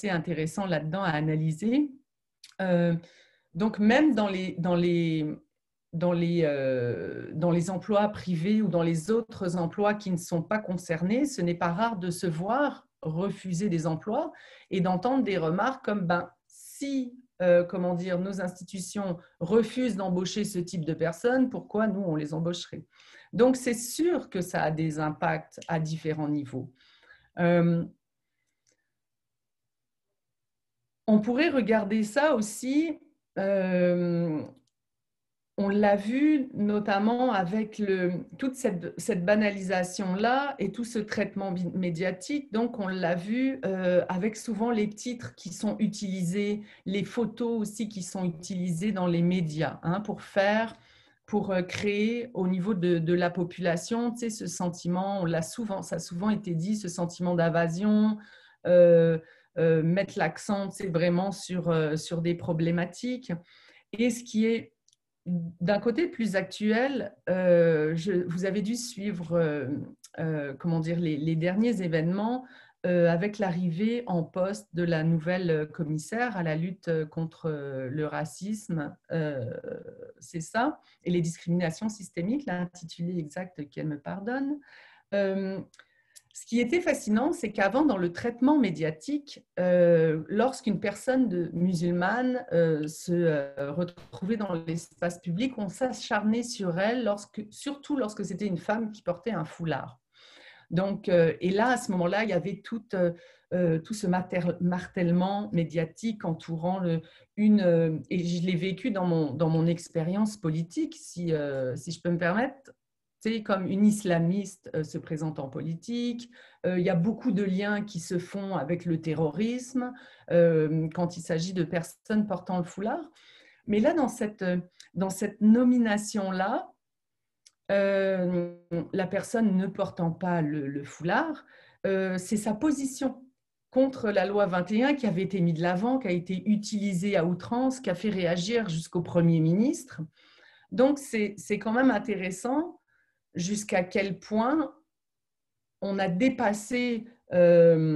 intéressant là-dedans à analyser. Donc, même dans les emplois privés ou dans les autres emplois qui ne sont pas concernés, ce n'est pas rare de se voir refuser des emplois et d'entendre des remarques comme si nos institutions refusent d'embaucher ce type de personnes, pourquoi nous, on les embaucherait? Donc, c'est sûr que ça a des impacts à différents niveaux. On pourrait regarder ça aussi, on l'a vu notamment avec toute cette banalisation-là et tout ce traitement médiatique. Donc, on l'a vu avec souvent les titres qui sont utilisés, les photos aussi qui sont utilisées dans les médias pour créer au niveau de la population, tu sais, ce sentiment, ça a souvent été dit, ce sentiment d'invasion, mettre l'accent, tu sais, vraiment sur des problématiques. Et ce qui est d'un côté plus actuel, vous avez dû suivre les derniers événements avec l'arrivée en poste de la nouvelle commissaire à la lutte contre le racisme, c'est ça, et les discriminations systémiques, l'intitulé exact qu'elle me pardonne. Ce qui était fascinant, c'est qu'avant, dans le traitement médiatique, lorsqu'une personne musulmane se retrouvait dans l'espace public, on s'acharnait sur elle, surtout lorsque c'était une femme qui portait un foulard. Donc, et là, à ce moment-là, il y avait tout ce martèlement médiatique entourant et je l'ai vécu dans mon expérience politique, si je peux me permettre. Comme une islamiste se présente en politique. Il y a beaucoup de liens qui se font avec le terrorisme quand il s'agit de personnes portant le foulard. Mais là, dans cette nomination-là, la personne ne portant pas le foulard, c'est sa position contre la loi 21 qui avait été mise de l'avant, qui a été utilisée à outrance, qui a fait réagir jusqu'au Premier ministre. Donc, c'est quand même intéressant jusqu'à quel point on a dépassé, au-delà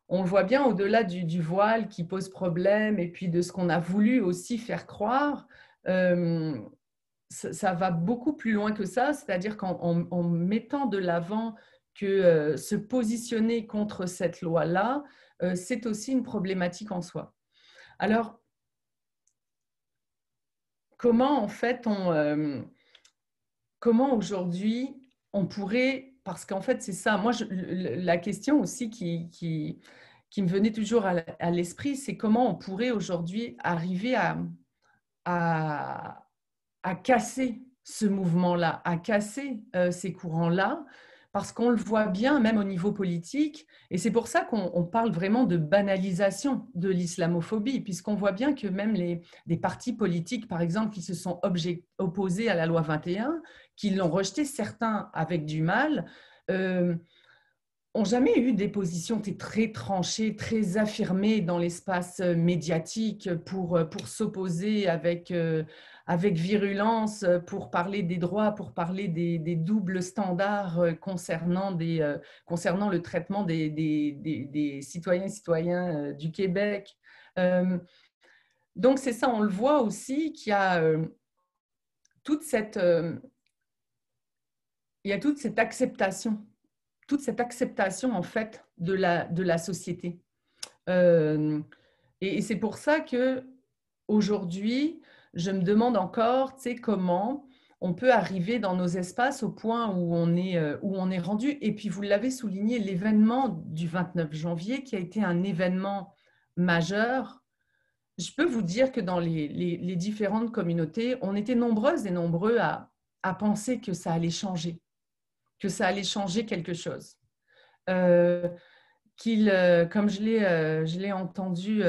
on le voit bien, au-delà du voile qui pose problème et puis de ce qu'on a voulu aussi faire croire, ça va beaucoup plus loin que ça, c'est-à-dire qu'en mettant de l'avant que se positionner contre cette loi-là, c'est aussi une problématique en soi. Alors, comment en fait comment aujourd'hui on pourrait, parce qu'en fait c'est ça, moi la question aussi qui me venait toujours à l'esprit, c'est comment on pourrait aujourd'hui arriver à casser ce mouvement-là, à casser ces courants-là, parce qu'on le voit bien même au niveau politique, et c'est pour ça qu'on parle vraiment de banalisation de l'islamophobie, puisqu'on voit bien que même des partis politiques, par exemple, qui se sont opposés à la loi 21, qui l'ont rejetée, certains avec du mal, n'ont jamais eu des positions très tranchées, très affirmées dans l'espace médiatique pour s'opposer avec virulence, pour parler des droits, pour parler des doubles standards concernant le traitement des citoyens et citoyennes du Québec. Donc, c'est ça, on le voit aussi qu'il y a toute cette acceptation en fait de la société. Et c'est pour ça que aujourd'hui, je me demande encore, tu sais, comment on peut arriver dans nos espaces au point où on est rendu. Et puis, vous l'avez souligné, l'événement du 29 janvier, qui a été un événement majeur. Je peux vous dire que dans les différentes communautés, on était nombreuses et nombreux à penser que ça allait changer quelque chose. Comme je l'ai entendu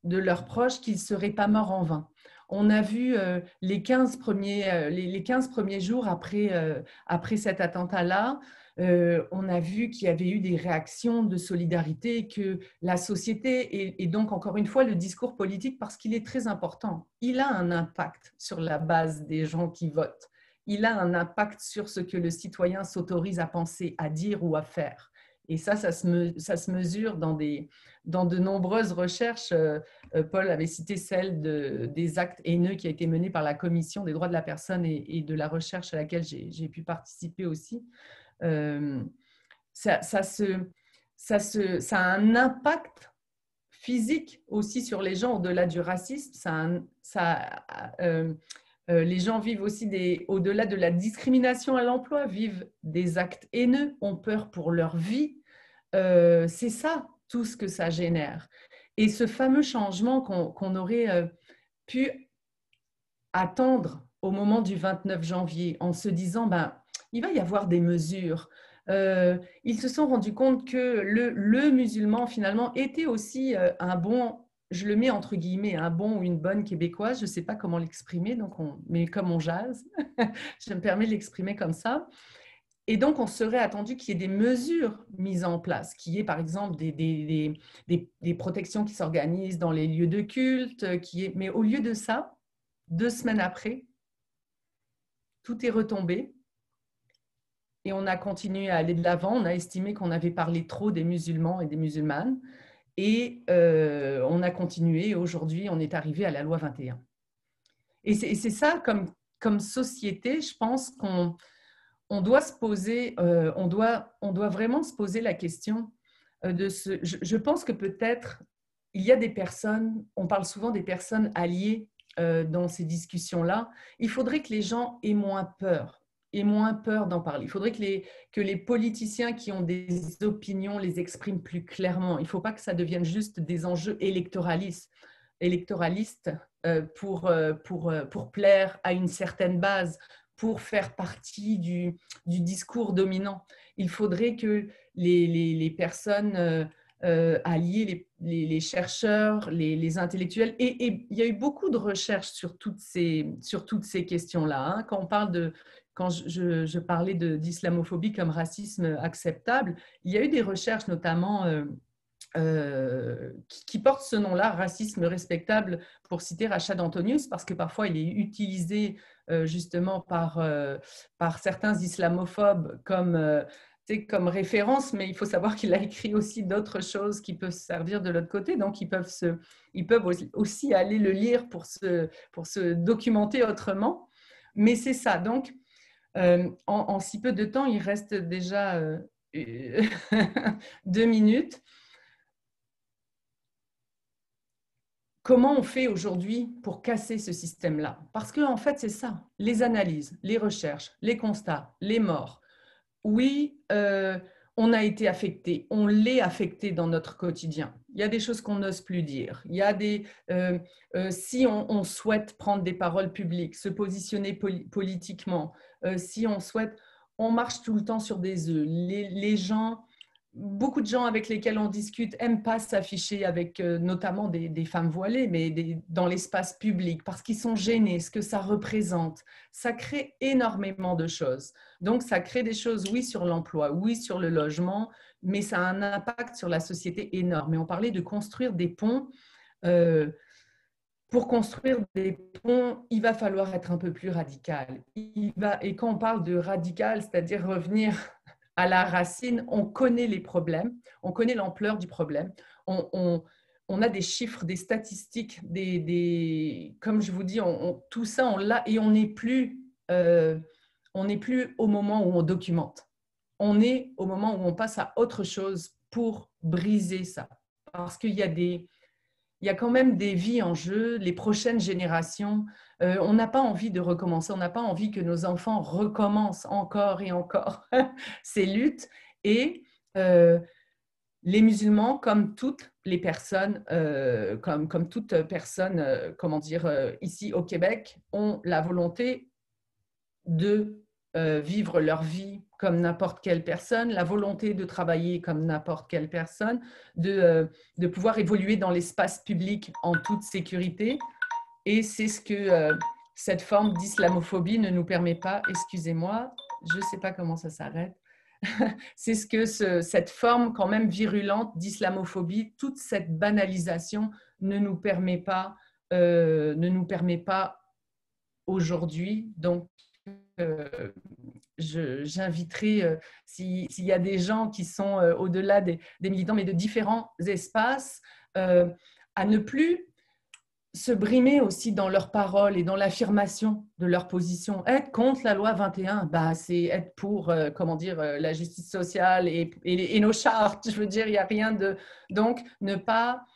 de leurs proches, qu'ils ne seraient pas morts en vain. On a vu les 15 premiers jours après cet attentat-là, on a vu qu'il y avait eu des réactions de solidarité, que la société, et donc encore une fois le discours politique, parce qu'il est très important, il a un impact sur la base des gens qui votent. Il a un impact sur ce que le citoyen s'autorise à penser, à dire ou à faire. Et ça se mesure dans de nombreuses recherches. Paul avait cité celle des actes haineux qui a été menée par la Commission des droits de la personne et de la recherche à laquelle j'ai pu participer aussi. Ça a un impact physique aussi sur les gens au-delà du racisme. Les gens vivent aussi, au-delà de la discrimination à l'emploi, vivent des actes haineux, ont peur pour leur vie. C'est ça, tout ce que ça génère. Et ce fameux changement qu'on aurait pu attendre au moment du 29 janvier, en se disant, il va y avoir des mesures. Ils se sont rendus compte que le musulman, finalement, était aussi un bon, je le mets entre guillemets, un bon ou une bonne québécoise, je ne sais pas comment l'exprimer, mais comme on jase, je me permets de l'exprimer comme ça. Et donc, on serait attendu qu'il y ait des mesures mises en place, qu'il y ait par exemple des protections qui s'organisent dans les lieux de culte, mais au lieu de ça, 2 semaines après, tout est retombé. Et on a continué à aller de l'avant. On a estimé qu'on avait parlé trop des musulmans et des musulmanes. Et on a continué. Aujourd'hui, on est arrivé à la loi 21. Et c'est ça, comme société, je pense qu'on doit se poser, on doit vraiment se poser la question je pense que peut-être, il y a des personnes, on parle souvent des personnes alliées dans ces discussions-là. Il faudrait que les gens aient moins peur d'en parler. Il faudrait que les politiciens qui ont des opinions les expriment plus clairement. Il ne faut pas que ça devienne juste des enjeux électoralistes pour plaire à une certaine base, pour faire partie du discours dominant. Il faudrait que les personnes alliées, les chercheurs, les intellectuels, et il y a eu beaucoup de recherches sur toutes ces questions-là. Hein. Quand je parlais d'islamophobie comme racisme acceptable, il y a eu des recherches notamment qui portent ce nom-là, racisme respectable, pour citer Rachad Antonius, parce que parfois il est utilisé justement par certains islamophobes comme référence, mais il faut savoir qu'il a écrit aussi d'autres choses qui peuvent servir de l'autre côté, donc ils peuvent aussi aller le lire pour se documenter autrement. Mais c'est ça, donc en si peu de temps, il reste déjà 2 minutes. Comment on fait aujourd'hui pour casser ce système-là? Parce qu'en fait, c'est ça, les analyses, les recherches, les constats, les morts. Oui, on a été affecté, on l'est affecté dans notre quotidien. Il y a des choses qu'on n'ose plus dire. Il y a si on souhaite prendre des paroles publiques, se positionner politiquement, si on souhaite, on marche tout le temps sur des œufs. Les gens, beaucoup de gens avec lesquels on discute n'aiment pas s'afficher avec notamment des femmes voilées, mais dans l'espace public, parce qu'ils sont gênés, ce que ça représente. Ça crée énormément de choses. Donc, ça crée des choses, oui, sur l'emploi, oui, sur le logement, mais ça a un impact sur la société énorme. Et on parlait de construire des ponts. Pour construire des ponts, il va falloir être un peu plus radical. Et quand on parle de radical, c'est-à-dire revenir à la racine, on connaît les problèmes, on connaît l'ampleur du problème, on on a des chiffres, des statistiques, comme je vous dis, tout ça, on l'a et on n'est plus au moment où on documente. On est au moment où on passe à autre chose pour briser ça. Parce qu'il y a quand même des vies en jeu, les prochaines générations. On n'a pas envie de recommencer, on n'a pas envie que nos enfants recommencent encore et encore ces luttes. Et les musulmans, comme toutes les personnes, comme toute personne, ici au Québec, ont la volonté de vivre leur vie comme n'importe quelle personne, la volonté de travailler comme n'importe quelle personne, de pouvoir évoluer dans l'espace public en toute sécurité. Et c'est ce que cette forme d'islamophobie ne nous permet pas. Excusez-moi, je ne sais pas comment ça s'arrête. C'est ce que cette forme quand même virulente d'islamophobie, toute cette banalisation ne nous permet pas aujourd'hui. Donc, j'inviterai, s'il y a des gens qui sont au-delà des militants, mais de différents espaces, à ne plus se brimer aussi dans leurs paroles et dans l'affirmation de leur position. Être contre la loi 21, c'est être pour, la justice sociale et nos chartes. Je veux dire, il n'y a rien de... Donc, ne pas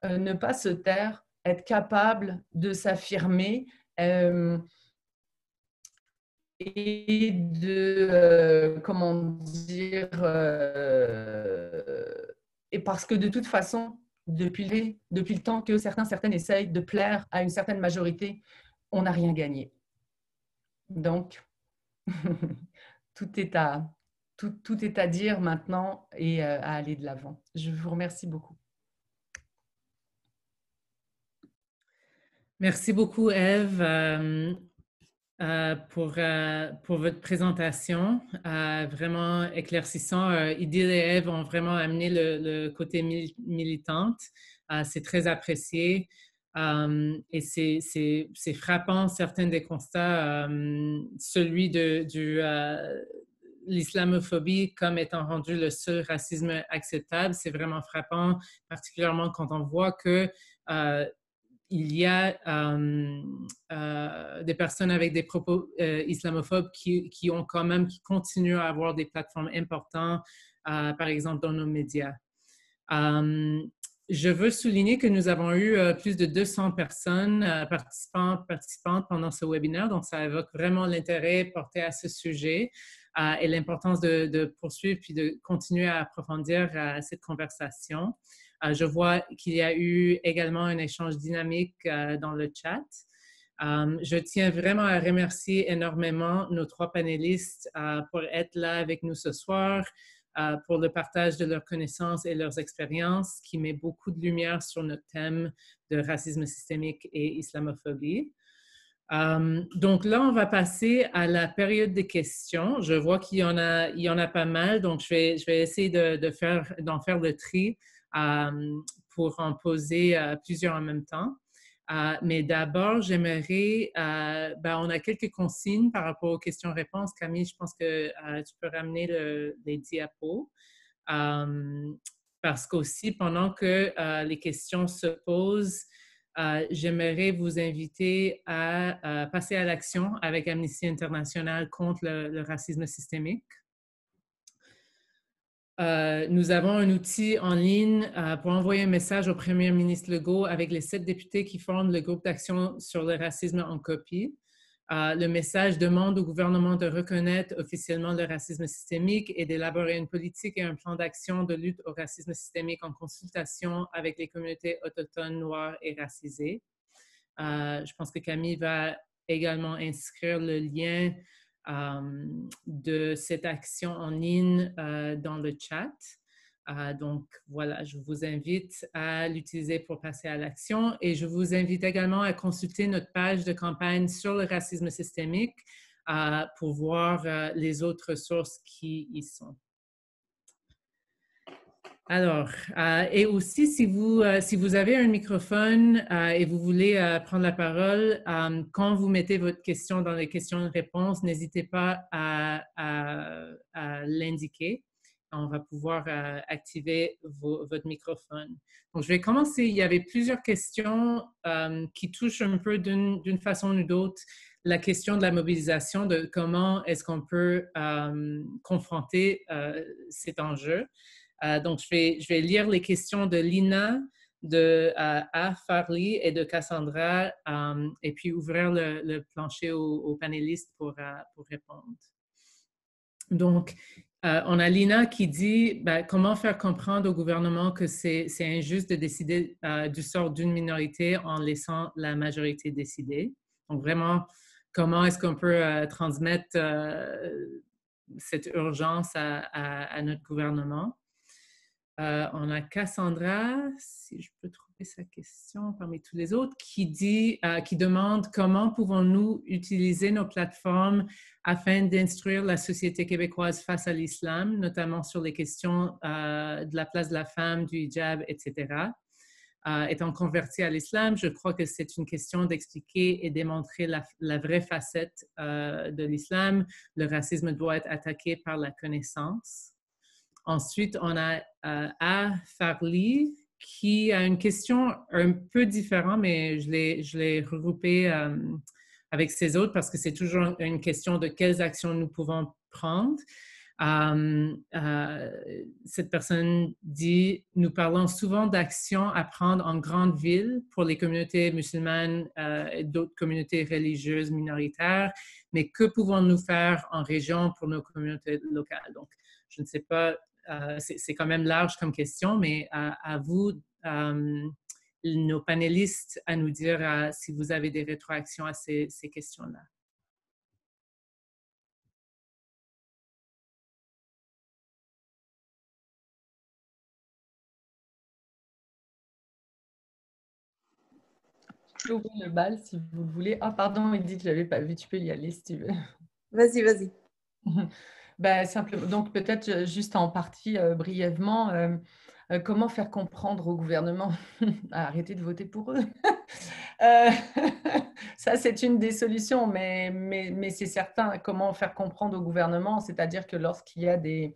se taire, être capable de s'affirmer et de, et parce que de toute façon, depuis le temps que certaines essayent de plaire à une certaine majorité, on n'a rien gagné. Donc, tout est à dire maintenant et à aller de l'avant. Je vous remercie beaucoup. Merci beaucoup, Ève, pour votre présentation, vraiment éclaircissant. Idil et Ève ont vraiment amené le côté militante. C'est très apprécié. Et c'est frappant, certains des constats, celui de l'islamophobie comme étant rendu le seul racisme acceptable. C'est vraiment frappant, particulièrement quand on voit que il y a des personnes avec des propos islamophobes qui continuent à avoir des plateformes importantes, par exemple dans nos médias. Je veux souligner que nous avons eu plus de 200 personnes participantes pendant ce webinaire, donc ça évoque vraiment l'intérêt porté à ce sujet et l'importance de poursuivre puis de continuer à approfondir cette conversation. Je vois qu'il y a eu également un échange dynamique dans le chat. Je tiens vraiment à remercier énormément nos 3 panélistes pour être là avec nous ce soir, pour le partage de leurs connaissances et leurs expériences qui met beaucoup de lumière sur notre thème de racisme systémique et islamophobie. Donc là, on va passer à la période des questions. Je vois qu'il y en a pas mal, donc je vais essayer d'en faire le tri pour en poser plusieurs en même temps. Mais d'abord, j'aimerais, on a quelques consignes par rapport aux questions-réponses. Camille, je pense que tu peux ramener les diapos. Parce qu'aussi, pendant que les questions se posent, j'aimerais vous inviter à passer à l'action avec Amnesty International contre le racisme systémique. Nous avons un outil en ligne pour envoyer un message au Premier ministre Legault avec les 7 députés qui forment le groupe d'action sur le racisme en copie. Le message demande au gouvernement de reconnaître officiellement le racisme systémique et d'élaborer une politique et un plan d'action de lutte au racisme systémique en consultation avec les communautés autochtones, noires et racisées. Je pense que Camille va également inscrire le lien de cette action en ligne dans le chat. Donc, voilà, je vous invite à l'utiliser pour passer à l'action et je vous invite également à consulter notre page de campagne sur le racisme systémique pour voir les autres ressources qui y sont. Alors, et aussi, si vous avez un microphone et vous voulez prendre la parole, quand vous mettez votre question dans les questions-réponses, n'hésitez pas à l'indiquer. on va pouvoir activer votre microphone. Donc, je vais commencer. Il y avait plusieurs questions qui touchent un peu d'une façon ou d'autre la question de la mobilisation, de comment est-ce qu'on peut confronter cet enjeu. Donc, je vais lire les questions de Lina, de A. Farley et de Cassandra, et puis ouvrir le plancher aux panélistes pour répondre. Donc, on a Lina qui dit comment faire comprendre au gouvernement que c'est injuste de décider du sort d'une minorité en laissant la majorité décider. Donc, vraiment, comment est-ce qu'on peut transmettre cette urgence à notre gouvernement? On a Cassandra, si je peux trouver sa question parmi tous les autres, qui demande comment pouvons-nous utiliser nos plateformes afin d'instruire la société québécoise face à l'islam, notamment sur les questions de la place de la femme, du hijab, etc. Étant convertie à l'islam, je crois que c'est une question d'expliquer et démontrer la vraie facette de l'islam. Le racisme doit être attaqué par la connaissance. Ensuite, on a A. Farley qui a une question un peu différente, mais je l'ai regroupée avec ces autres parce que c'est toujours une question de quelles actions nous pouvons prendre. Cette personne dit « Nous parlons souvent d'actions à prendre en grande ville pour les communautés musulmanes et d'autres communautés religieuses minoritaires, mais que pouvons-nous faire en région pour nos communautés locales? » Donc, je ne sais pas, c'est quand même large comme question, mais à vous, nos panélistes, à nous dire si vous avez des rétroactions à ces questions-là. Je peux ouvrir le bal si vous le voulez. Ah, pardon, Edith, je ne l'avais pas vu. Tu peux y aller si tu veux. Vas-y, vas-y. Simplement, donc peut-être juste en partie brièvement, comment faire comprendre au gouvernement à arrêter de voter pour eux. Ça, c'est une des solutions, mais c'est certain, comment faire comprendre au gouvernement, c'est-à-dire que lorsqu'il y a des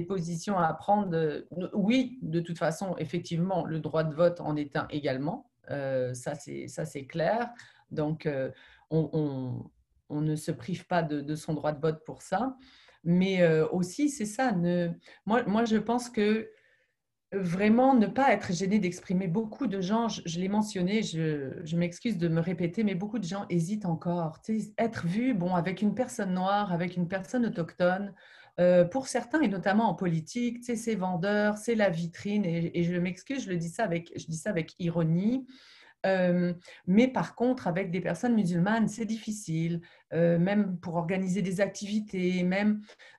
positions à prendre, oui, de toute façon, effectivement, le droit de vote en est un également, ça c'est clair, donc on ne se prive pas de son droit de vote pour ça. Mais aussi, c'est ça. Moi, je pense que vraiment ne pas être gêné d'exprimer. Beaucoup de gens, je l'ai mentionné, je m'excuse de me répéter, mais beaucoup de gens hésitent encore. Tu sais, être vu, bon, avec une personne noire, avec une personne autochtone, pour certains, et notamment en politique, tu sais, c'est vendeur, c'est la vitrine. Et je m'excuse, je dis ça avec ironie. Mais par contre, avec des personnes musulmanes, c'est difficile, même pour organiser des activités.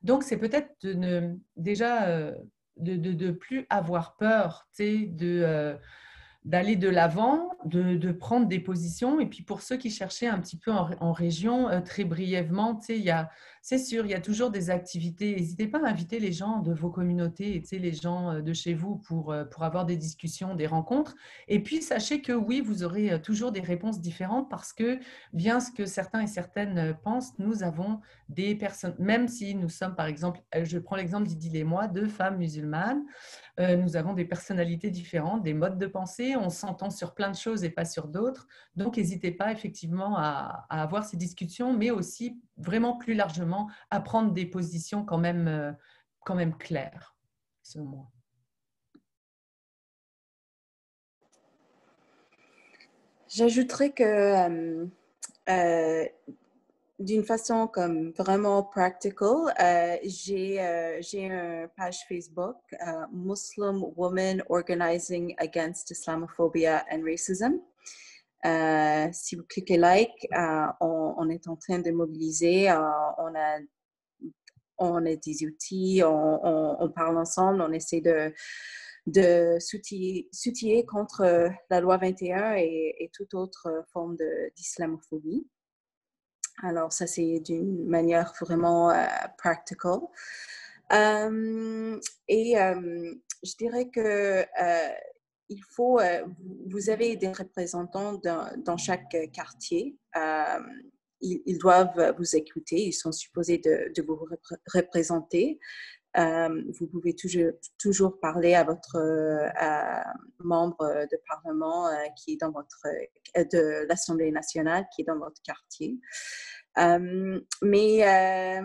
Donc, c'est peut-être déjà de plus avoir peur, tu sais, d'aller de l'avant, de prendre des positions. Et puis, pour ceux qui cherchaient un petit peu en région, très brièvement, tu sais, c'est sûr, il y a toujours des activités. N'hésitez pas à inviter les gens de vos communautés, tu sais, les gens de chez vous pour avoir des discussions, des rencontres. Et puis, sachez que oui, vous aurez toujours des réponses différentes parce que, bien ce que certains et certaines pensent, nous avons des personnes, même si nous sommes, par exemple, je prends l'exemple d'Idil et moi, deux femmes musulmanes, nous avons des personnalités différentes, des modes de pensée, on s'entend sur plein de choses et pas sur d'autres. Donc, n'hésitez pas effectivement à avoir ces discussions, mais aussi vraiment plus largement à prendre des positions quand même claires, selon moi. J'ajouterais que d'une façon comme vraiment practical, j'ai une page Facebook, Muslim Women Organizing Against Islamophobia and Racism. Si vous cliquez like, on est en train de mobiliser, on a des outils, on parle ensemble, on essaie de s'outiller contre la loi 21 et toute autre forme d'islamophobie. Alors, ça, c'est d'une manière vraiment practical. Je dirais que vous avez des représentants dans chaque quartier. Ils doivent vous écouter, ils sont supposés de vous représenter. Vous pouvez toujours parler à votre membre de parlement qui est dans de l'Assemblée nationale, qui est dans votre quartier. Mais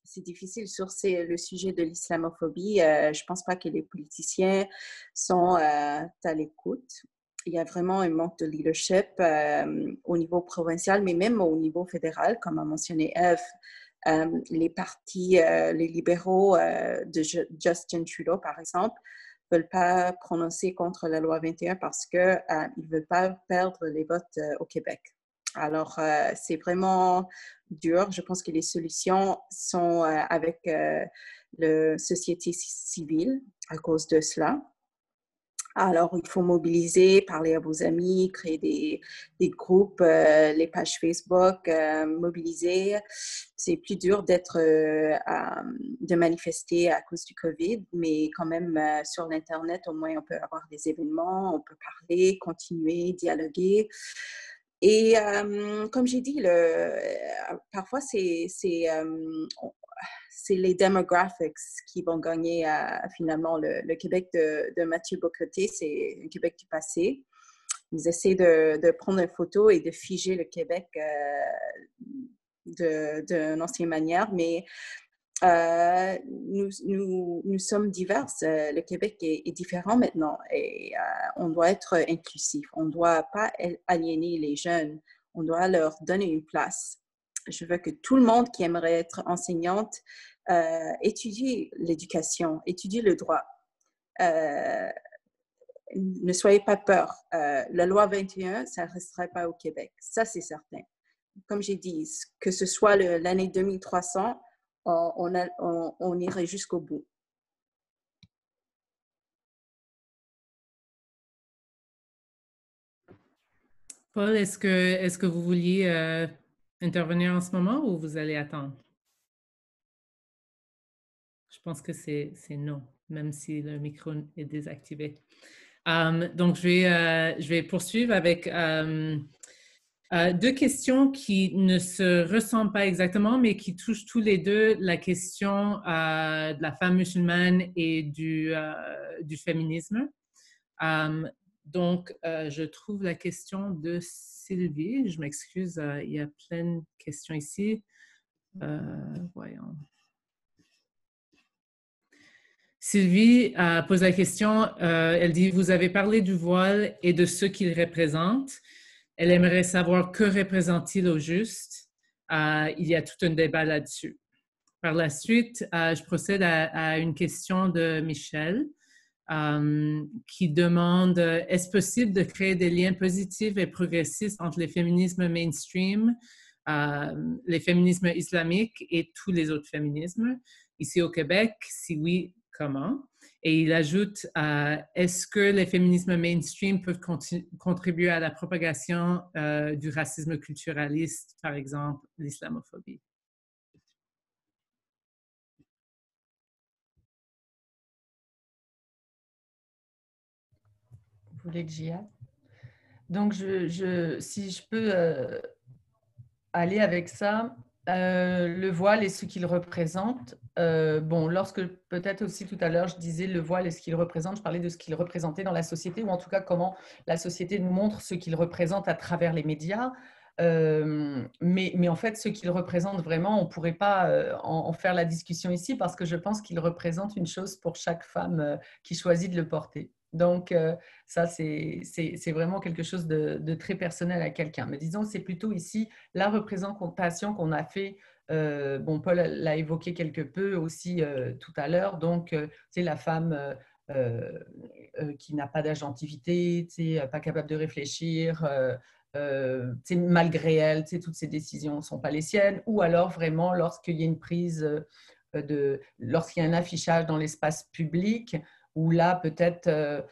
c'est difficile sur le sujet de l'islamophobie. Je ne pense pas que les politiciens sont à l'écoute. Il y a vraiment un manque de leadership au niveau provincial, mais même au niveau fédéral, comme a mentionné Eve. Les partis, les libéraux de Justin Trudeau, par exemple, ne veulent pas prononcer contre la loi 21 parce qu'ils ne veulent pas perdre les votes au Québec. Alors, c'est vraiment dur. Je pense que les solutions sont avec la société civile à cause de cela. Alors, il faut mobiliser, parler à vos amis, créer des groupes, les pages Facebook, mobiliser. C'est plus dur de manifester à cause du COVID, mais quand même sur l'Internet, au moins, on peut avoir des événements, on peut parler, continuer, dialoguer. Et comme j'ai dit, parfois, c'est les demographics qui vont gagner finalement le Québec de Mathieu Bocoté, c'est un Québec du passé. Ils essaient de prendre une photo et de figer le Québec d'une ancienne manière, mais nous sommes divers. Le Québec est différent maintenant et on doit être inclusif. On ne doit pas aliéner les jeunes. On doit leur donner une place. Je veux que tout le monde qui aimerait être enseignante étudie l'éducation, étudie le droit. Ne soyez pas peur. La loi 21, ça ne resterait pas au Québec. Ça, c'est certain. Comme j'ai dit, que ce soit l'année 2300, on irait jusqu'au bout. Paul, est-ce que vous vouliez intervenir en ce moment ou vous allez attendre? Je pense que c'est non, même si le micro est désactivé. Donc, je vais poursuivre avec deux questions qui ne se ressemblent pas exactement, mais qui touchent tous les deux la question de la femme musulmane et du féminisme. Donc, je trouve la question de Sylvie. Je m'excuse, il y a plein de questions ici. Voyons. Sylvie pose la question, elle dit « Vous avez parlé du voile et de ce qu'il représente. Elle aimerait savoir que représente-t-il au juste. Il y a tout un débat là-dessus. » Par la suite, je procède à une question de Michel qui demande « Est-ce possible de créer des liens positifs et progressistes entre les féminismes mainstream, les féminismes islamiques et tous les autres féminismes ici au Québec? Si oui, comment? » Et il ajoute est-ce que les féminismes mainstream peuvent contribuer à la propagation du racisme culturaliste, par exemple l'islamophobie? Vous voulez que j'y aille? Donc, si je peux aller avec ça, le voile et ce qu'il représente. Bon, lorsque peut-être aussi tout à l'heure, je disais le voile et ce qu'il représente, je parlais de ce qu'il représentait dans la société, ou en tout cas comment la société nous montre ce qu'il représente à travers les médias. Mais en fait, ce qu'il représente vraiment, on ne pourrait pas en faire la discussion ici parce que je pense qu'il représente une chose pour chaque femme qui choisit de le porter. Donc, ça, c'est vraiment quelque chose de très personnel à quelqu'un. Mais disons, c'est plutôt ici la représentation qu'on a fait. Bon, Paul l'a évoqué quelque peu aussi tout à l'heure. Donc, c'est la femme qui n'a pas d'agentivité, pas capable de réfléchir, malgré elle, toutes ses décisions ne sont pas les siennes. Ou alors, vraiment, lorsqu'il y a une prise lorsqu'il y a un affichage dans l'espace public, où là, peut-être,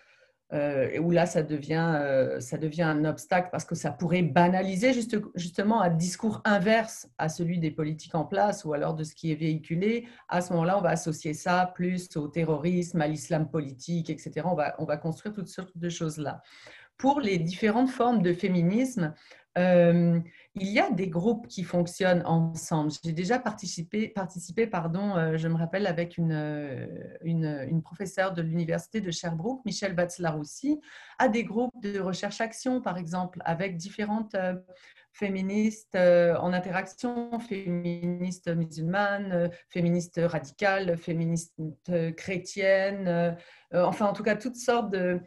où là, ça devient un obstacle parce que ça pourrait banaliser justement un discours inverse à celui des politiques en place ou alors de ce qui est véhiculé. À ce moment-là, on va associer ça plus au terrorisme, à l'islam politique, etc. On va construire toutes sortes de choses là. Pour les différentes formes de féminisme, il y a des groupes qui fonctionnent ensemble. J'ai déjà participé je me rappelle, avec une professeure de l'Université de Sherbrooke, Michelle Batzlaroussi, à des groupes de recherche-action, par exemple, avec différentes féministes en interaction, féministes musulmanes, féministes radicales, féministes chrétiennes, enfin en tout cas toutes sortes de...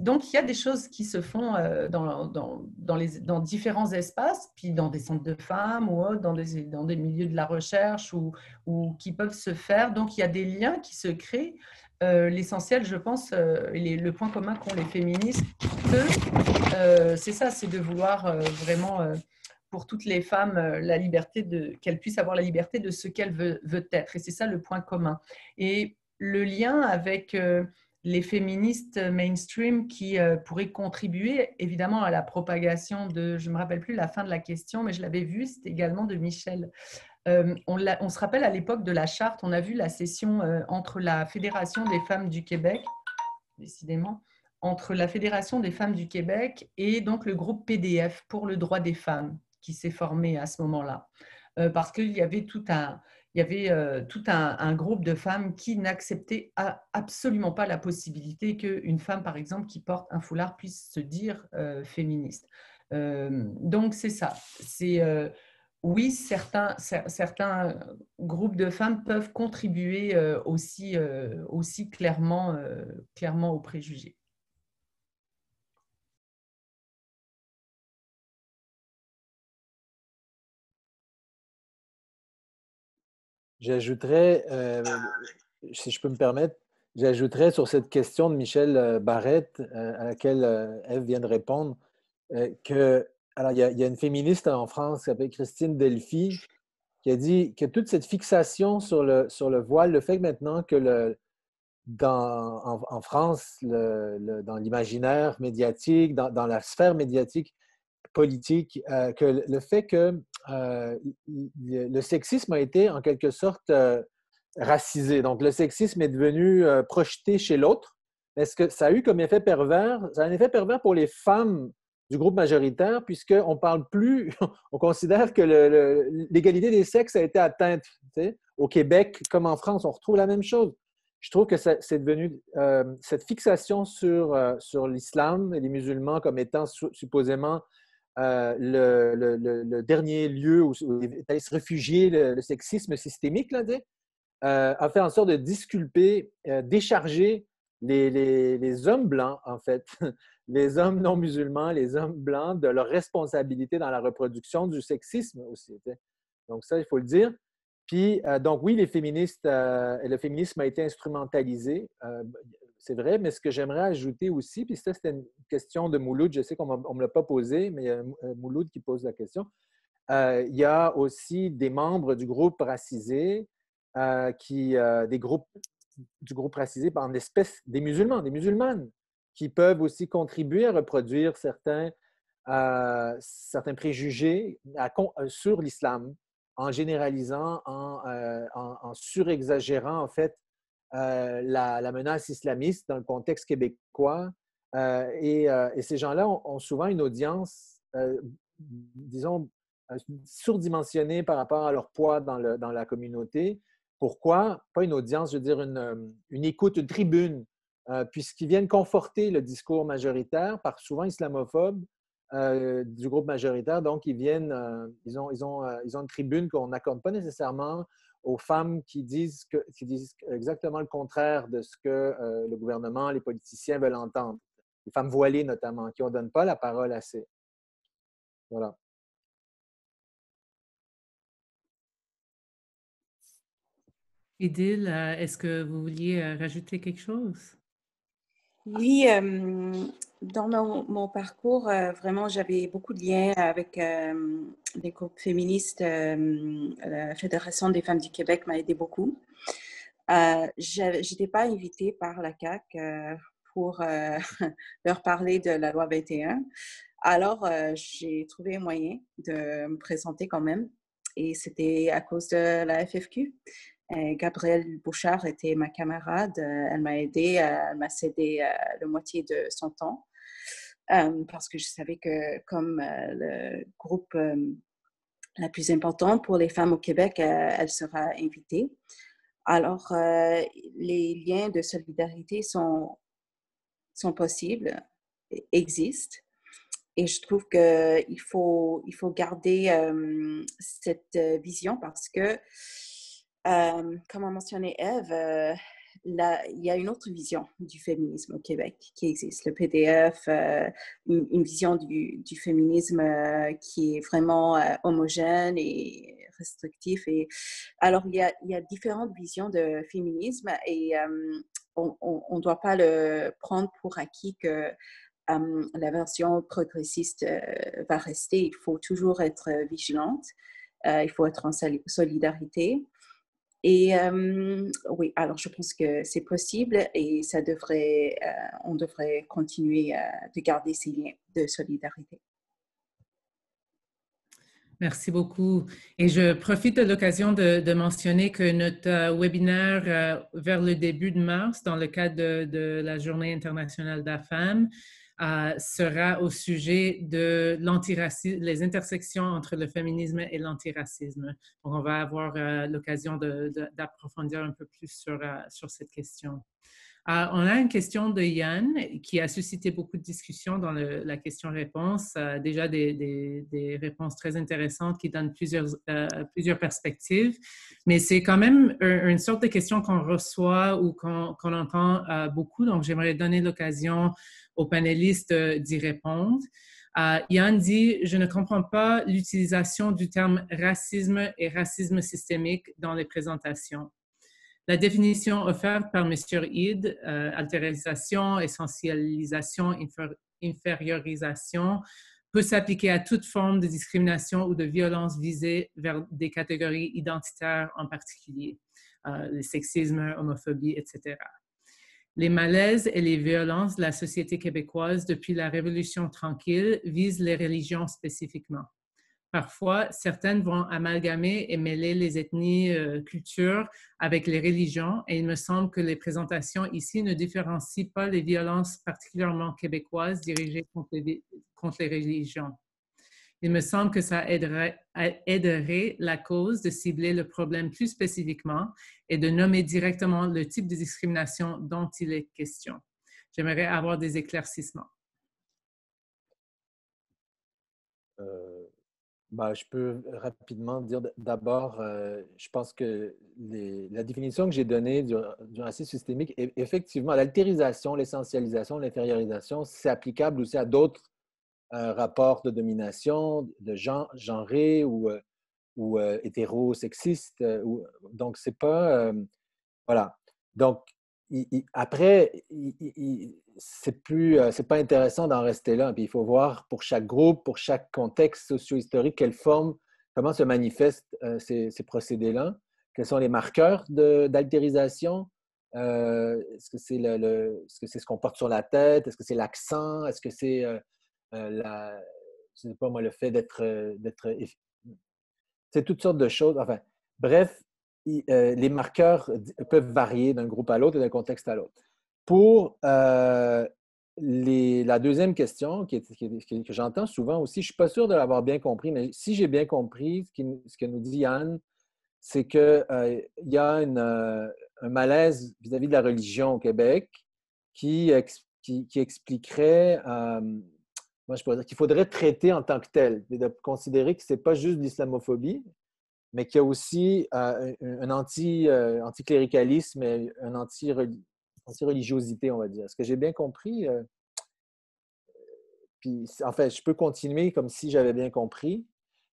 donc il y a des choses qui se font dans différents espaces, puis dans des centres de femmes ou autres, dans des milieux de la recherche ou qui peuvent se faire. Donc il y a des liens qui se créent. L'essentiel, je pense, le point commun qu'ont les féministes, c'est ça, c'est de vouloir vraiment, pour toutes les femmes, la liberté qu'elles puissent avoir la liberté de ce qu'elles veulent être. Et c'est ça le point commun. Et le lien avec les féministes mainstream qui pourraient contribuer évidemment à la propagation je ne me rappelle plus la fin de la question, mais je l'avais vu, c'était également de Michel. On se rappelle à l'époque de la charte, on a vu la session entre la Fédération des femmes du Québec, décidément, entre la Fédération des femmes du Québec et donc le groupe PDF pour le droit des femmes qui s'est formé à ce moment-là. Parce qu'il y avait tout un groupe de femmes qui n'acceptaient absolument pas la possibilité qu'une femme, par exemple, qui porte un foulard puisse se dire féministe. Donc, c'est ça. Oui, certains groupes de femmes peuvent contribuer aussi clairement aux préjugés. J'ajouterais, si je peux me permettre, j'ajouterais sur cette question de Michel Barrette, à laquelle Ève vient de répondre, alors il y a une féministe en France qui s'appelle Christine Delphi, qui a dit que toute cette fixation sur le voile, le fait que maintenant que en France, dans l'imaginaire médiatique, dans la sphère médiatique politique, que le fait que le sexisme a été en quelque sorte racisé. Donc, le sexisme est devenu projeté chez l'autre. Est-ce que ça a eu comme effet pervers? Ça a un effet pervers pour les femmes du groupe majoritaire, puisqu'on parle plus, on considère que l'égalité des sexes a été atteinte. Tu sais? Au Québec, comme en France, on retrouve la même chose. Je trouve que c'est devenu cette fixation sur l'islam et les musulmans comme étant supposément le dernier lieu où est allé se réfugier le sexisme systémique, là, a fait en sorte de disculper, décharger les hommes blancs, en fait, les hommes non musulmans, les hommes blancs, de leur responsabilité dans la reproduction du sexisme aussi. Donc ça, il faut le dire. Puis, donc oui, le féminisme a été instrumentalisé, c'est vrai, mais ce que j'aimerais ajouter aussi, puis ça, c'était une question de Mouloud, je sais qu'on ne me l'a pas posé, mais il y a Mouloud qui pose la question. Il y a aussi des membres du groupe racisé, des groupes du groupe racisé en espèce, des musulmans, des musulmanes, qui peuvent aussi contribuer à reproduire certains préjugés sur l'islam, en généralisant, en surexagérant, en fait, la menace islamiste dans le contexte québécois. Et ces gens-là ont souvent une audience, disons, surdimensionnée par rapport à leur poids dans la communauté. Pourquoi? Pas une audience, je veux dire une écoute, une tribune, puisqu'ils viennent conforter le discours majoritaire, souvent islamophobe, du groupe majoritaire. Donc, ils ont une tribune qu'on n'accorde pas nécessairement aux femmes qui disent exactement le contraire de ce que le gouvernement, les politiciens veulent entendre. Les femmes voilées, notamment, qui ne donnent pas la parole assez. Voilà. Idil, est-ce que vous vouliez rajouter quelque chose? Oui, dans mon parcours, vraiment, j'avais beaucoup de liens avec les groupes féministes. La Fédération des femmes du Québec m'a aidé beaucoup. Je n'étais pas invitée par la CAQ pour leur parler de la loi 21. Alors, j'ai trouvé un moyen de me présenter quand même. Et c'était à cause de la FFQ. Gabrielle Bouchard était ma camarade. Elle m'a aidée, elle m'a cédé la moitié de son temps parce que je savais que comme le groupe la plus importante pour les femmes au Québec, elle sera invitée. Alors, les liens de solidarité sont possibles, existent. Et je trouve qu'il faut garder cette vision parce que, comme a mentionné Ève, il y a une autre vision du féminisme au Québec qui existe. Le PDF, une vision du féminisme qui est vraiment homogène et restrictif. Et, alors, il y a différentes visions de féminisme et on ne doit pas le prendre pour acquis que la version progressiste va rester. Il faut toujours être vigilante. Il faut être en solidarité. Et oui, alors je pense que c'est possible et on devrait continuer de garder ces liens de solidarité. Merci beaucoup. Et je profite de l'occasion de mentionner que notre webinaire vers le début de mars, dans le cadre de la Journée internationale de la femme, sera au sujet de l'antiracisme, les intersections entre le féminisme et l'antiracisme. Donc, on va avoir l'occasion d'approfondir un peu plus sur cette question. On a une question de Yann qui a suscité beaucoup de discussions dans la question-réponse. Déjà des réponses très intéressantes qui donnent plusieurs perspectives, mais c'est quand même une sorte de question qu'on reçoit ou qu'on entend beaucoup. Donc, j'aimerais donner l'occasion aux panélistes d'y répondre. Yann dit « Je ne comprends pas l'utilisation du terme racisme et racisme systémique dans les présentations. La définition offerte par M. Eid, altérisation, essentialisation, infériorisation, peut s'appliquer à toute forme de discrimination ou de violence visée vers des catégories identitaires en particulier, le sexisme, homophobie, etc. Les malaises et les violences de la société québécoise depuis la Révolution tranquille visent les religions spécifiquement. Parfois, certaines vont amalgamer et mêler les ethnies, cultures avec les religions et il me semble que les présentations ici ne différencient pas les violences particulièrement québécoises dirigées contre les religions. Il me semble que ça aiderait la cause de cibler le problème plus spécifiquement et de nommer directement le type de discrimination dont il est question. J'aimerais avoir des éclaircissements. Je peux rapidement dire d'abord, je pense que la définition que j'ai donnée du racisme systémique, effectivement, l'altérisation, l'essentialisation, l'infériorisation, c'est applicable aussi à d'autres rapports de domination, de genrés ou hétérosexistes. Donc, c'est pas... voilà. Donc, après, c'est pas intéressant d'en rester là. Puis il faut voir pour chaque groupe, pour chaque contexte socio-historique, comment se manifestent ces procédés-là, quels sont les marqueurs d'altérisation. Est-ce que c'est ce qu'on porte sur la tête? Est-ce que c'est l'accent? Est-ce que c'est je sais pas moi, le fait d'être... C'est toutes sortes de choses. Enfin, bref, les marqueurs peuvent varier d'un groupe à l'autre et d'un contexte à l'autre. Pour la deuxième question, que j'entends souvent aussi, je ne suis pas sûr de l'avoir bien compris, mais si j'ai bien compris ce que nous dit Yann, c'est qu'il y a un malaise vis-à-vis de la religion au Québec qui expliquerait, moi je pourrais dire qu'il faudrait traiter en tant que tel, et de considérer que ce n'est pas juste de l'islamophobie, mais qu'il y a aussi un anticléricalisme et un anti-religiosité, on va dire. Est-ce que j'ai bien compris? Puis, en fait, je peux continuer comme si j'avais bien compris.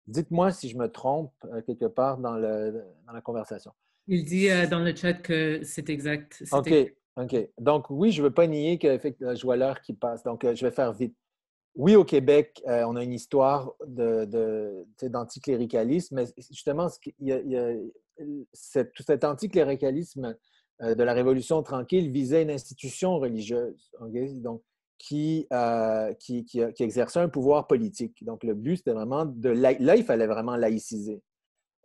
Dites-moi si je me trompe quelque part dans la conversation. Il dit dans le chat que c'est exact. OK. Donc, oui, je ne veux pas nier que je vois l'heure qui passe. Donc, je vais faire vite. Oui, au Québec, on a une histoire d'anticléricalisme, mais justement, tout cet anticléricalisme de la Révolution tranquille visait une institution religieuse, okay? Donc, qui exerçait un pouvoir politique. Donc, le but, c'était vraiment là, il fallait vraiment laïciser.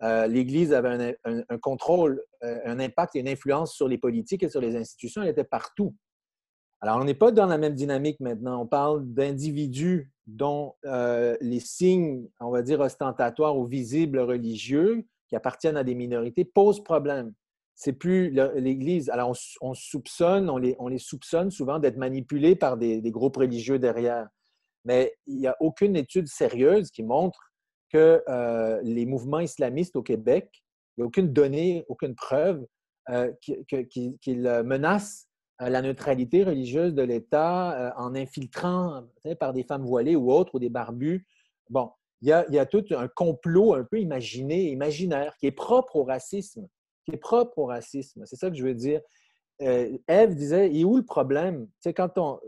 L'Église avait un contrôle, un impact et une influence sur les politiques et sur les institutions. Elle était partout. Alors, on n'est pas dans la même dynamique maintenant. On parle d'individus dont les signes, on va dire, ostentatoires ou visibles religieux qui appartiennent à des minorités posent problème. C'est plus l'Église. Alors, on soupçonne, on les soupçonne souvent d'être manipulés par des groupes religieux derrière. Mais il n'y a aucune étude sérieuse qui montre que les mouvements islamistes au Québec, il n'y a aucune donnée, aucune preuve qu'ils menacent la neutralité religieuse de l'État en infiltrant par des femmes voilées ou autres, ou des barbus. Bon, il y a tout un complot un peu imaginaire, qui est propre au racisme. C'est ça que je veux dire. Ève disait, et où le problème? Tu sais, quand on...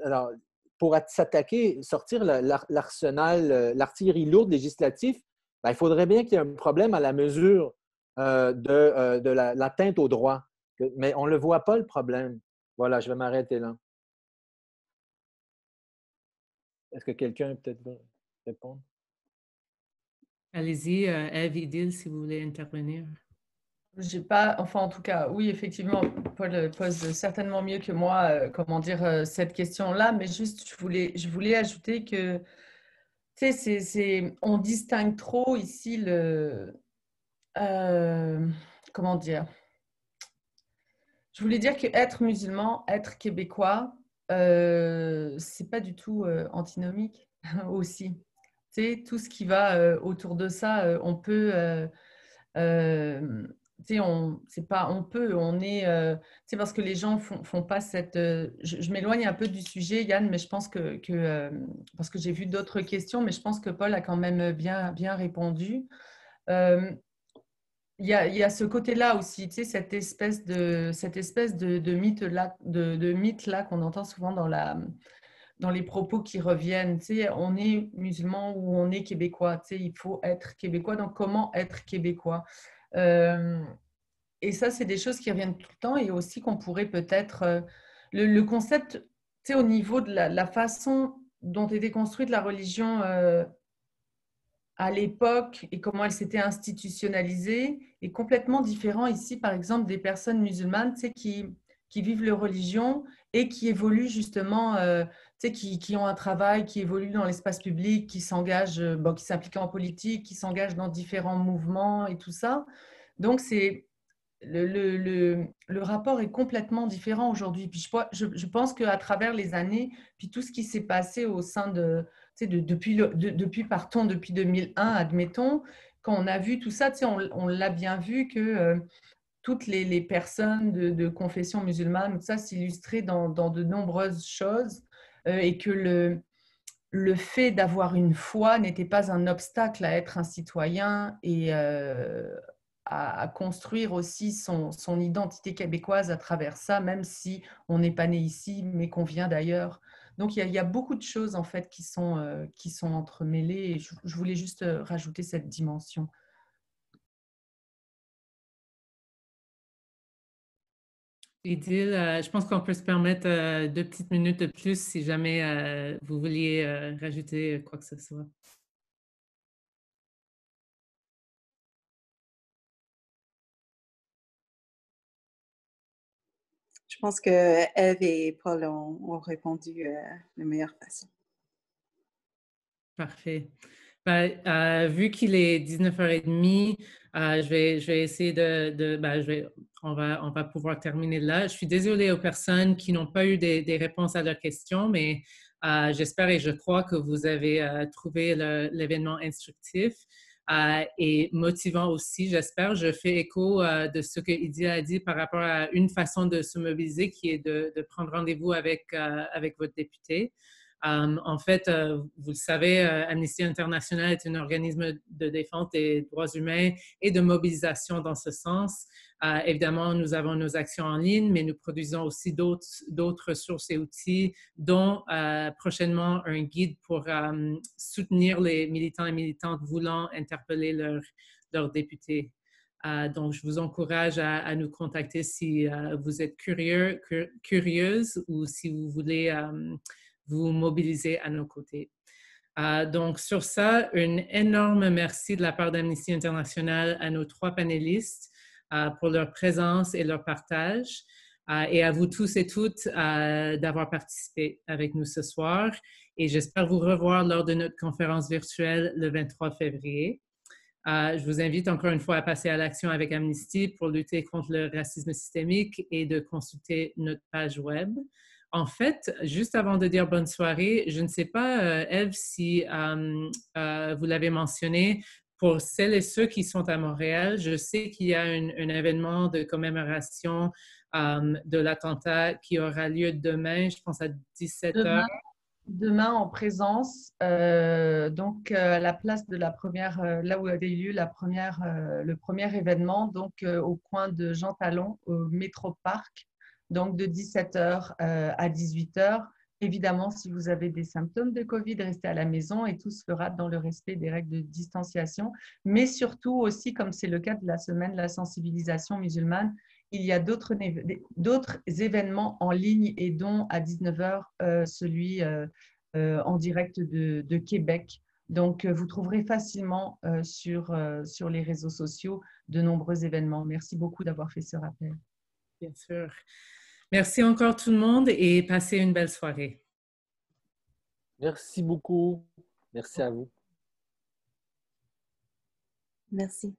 Alors, pour s'attaquer, sortir l'arsenal, l'artillerie lourde législative, ben, il faudrait bien qu'il y ait un problème à la mesure de l'atteinte au droit. Mais on ne le voit pas, le problème. Voilà, je vais m'arrêter là. Est-ce que quelqu'un peut-être veut répondre? Allez-y, Ève, Idil, si vous voulez intervenir. J'ai pas, enfin en tout cas, oui, effectivement, Paul pose certainement mieux que moi, comment dire, cette question-là, mais juste, je voulais ajouter que, tu sais, on distingue trop ici comment dire, je voulais dire que être musulman, être québécois, c'est pas du tout antinomique aussi. Tu sais, tout ce qui va autour de ça, on peut... tu sais, c'est pas, on peut, on est, tu sais, parce que les gens font pas cette. Je m'éloigne un peu du sujet, Yann, mais je pense parce que j'ai vu d'autres questions, mais je pense que Paul a quand même bien répondu. Euh, il y a ce côté-là aussi, tu sais, cette espèce de mythe-là qu'on entend souvent dans les propos qui reviennent. Tu sais, on est musulman ou on est québécois. Tu sais, il faut être québécois. Donc, comment être québécois? Euh, et ça, c'est des choses qui reviennent tout le temps et aussi qu'on pourrait peut-être... le concept, tu sais, au niveau de la façon dont était construite la religion à l'époque et comment elle s'était institutionnalisée est complètement différent ici, par exemple, des personnes musulmanes, tu sais, qui vivent leur religion et qui évoluent justement, tu sais, qui ont un travail, qui évoluent dans l'espace public, qui s'engagent, bon, qui s'impliquent en politique, qui s'engagent dans différents mouvements et tout ça. Donc, c'est le rapport est complètement différent aujourd'hui. Puis je pense qu'à travers les années, puis tout ce qui s'est passé au sein de, tu sais, depuis 2001, admettons, quand on a vu tout ça, tu sais, on l'a bien vu que toutes les personnes de confession musulmane, tout ça s'illustrait dans de nombreuses choses et que le fait d'avoir une foi n'était pas un obstacle à être un citoyen et à construire aussi son identité québécoise à travers ça, même si on n'est pas né ici, mais qu'on vient d'ailleurs. Donc, il y a beaucoup de choses, en fait, qui sont entremêlées. Et je voulais juste rajouter cette dimension. Idil, je pense qu'on peut se permettre 2 petites minutes de plus si jamais vous vouliez rajouter quoi que ce soit. Je pense que Ève et Paul ont répondu de meilleure façon. Parfait. Ben, vu qu'il est 19h30, je vais essayer on va pouvoir terminer là. Je suis désolée aux personnes qui n'ont pas eu des réponses à leurs questions, mais j'espère et je crois que vous avez trouvé l'événement instructif et motivant aussi, j'espère. Je fais écho de ce que Idia a dit par rapport à une façon de se mobiliser qui est de prendre rendez-vous avec votre député. En fait, vous le savez, Amnesty International est un organisme de défense des droits humains et de mobilisation dans ce sens. Évidemment, nous avons nos actions en ligne, mais nous produisons aussi d'autres ressources et outils, dont prochainement un guide pour soutenir les militants et militantes voulant interpeller leurs députés. Donc, je vous encourage à nous contacter si vous êtes curieuse ou si vous voulez vous mobiliser à nos côtés. Donc, sur ça, un énorme merci de la part d'Amnesty International à nos 3 panélistes pour leur présence et leur partage. Et à vous tous et toutes d'avoir participé avec nous ce soir. Et j'espère vous revoir lors de notre conférence virtuelle le 23 février. Je vous invite encore une fois à passer à l'action avec Amnesty pour lutter contre le racisme systémique et de consulter notre page web. En fait, juste avant de dire bonne soirée, je ne sais pas, Eve, si vous l'avez mentionné, pour celles et ceux qui sont à Montréal, je sais qu'il y a un événement de commémoration de l'attentat qui aura lieu demain, je pense à 17 h. Demain en présence, donc à la place de la première, là où avait eu lieu le premier événement, donc au coin de Jean Talon, au Métro Parc, donc de 17 h à 18 h. Évidemment, si vous avez des symptômes de Covid, restez à la maison et tout se fera dans le respect des règles de distanciation. Mais surtout aussi, comme c'est le cas de la semaine de la sensibilisation musulmane, il y a d'autres événements en ligne et dont à 19 h, celui en direct de Québec. Donc, vous trouverez facilement sur les réseaux sociaux de nombreux événements. Merci beaucoup d'avoir fait ce rappel. Bien sûr. Merci encore tout le monde et passez une belle soirée. Merci beaucoup. Merci à vous. Merci.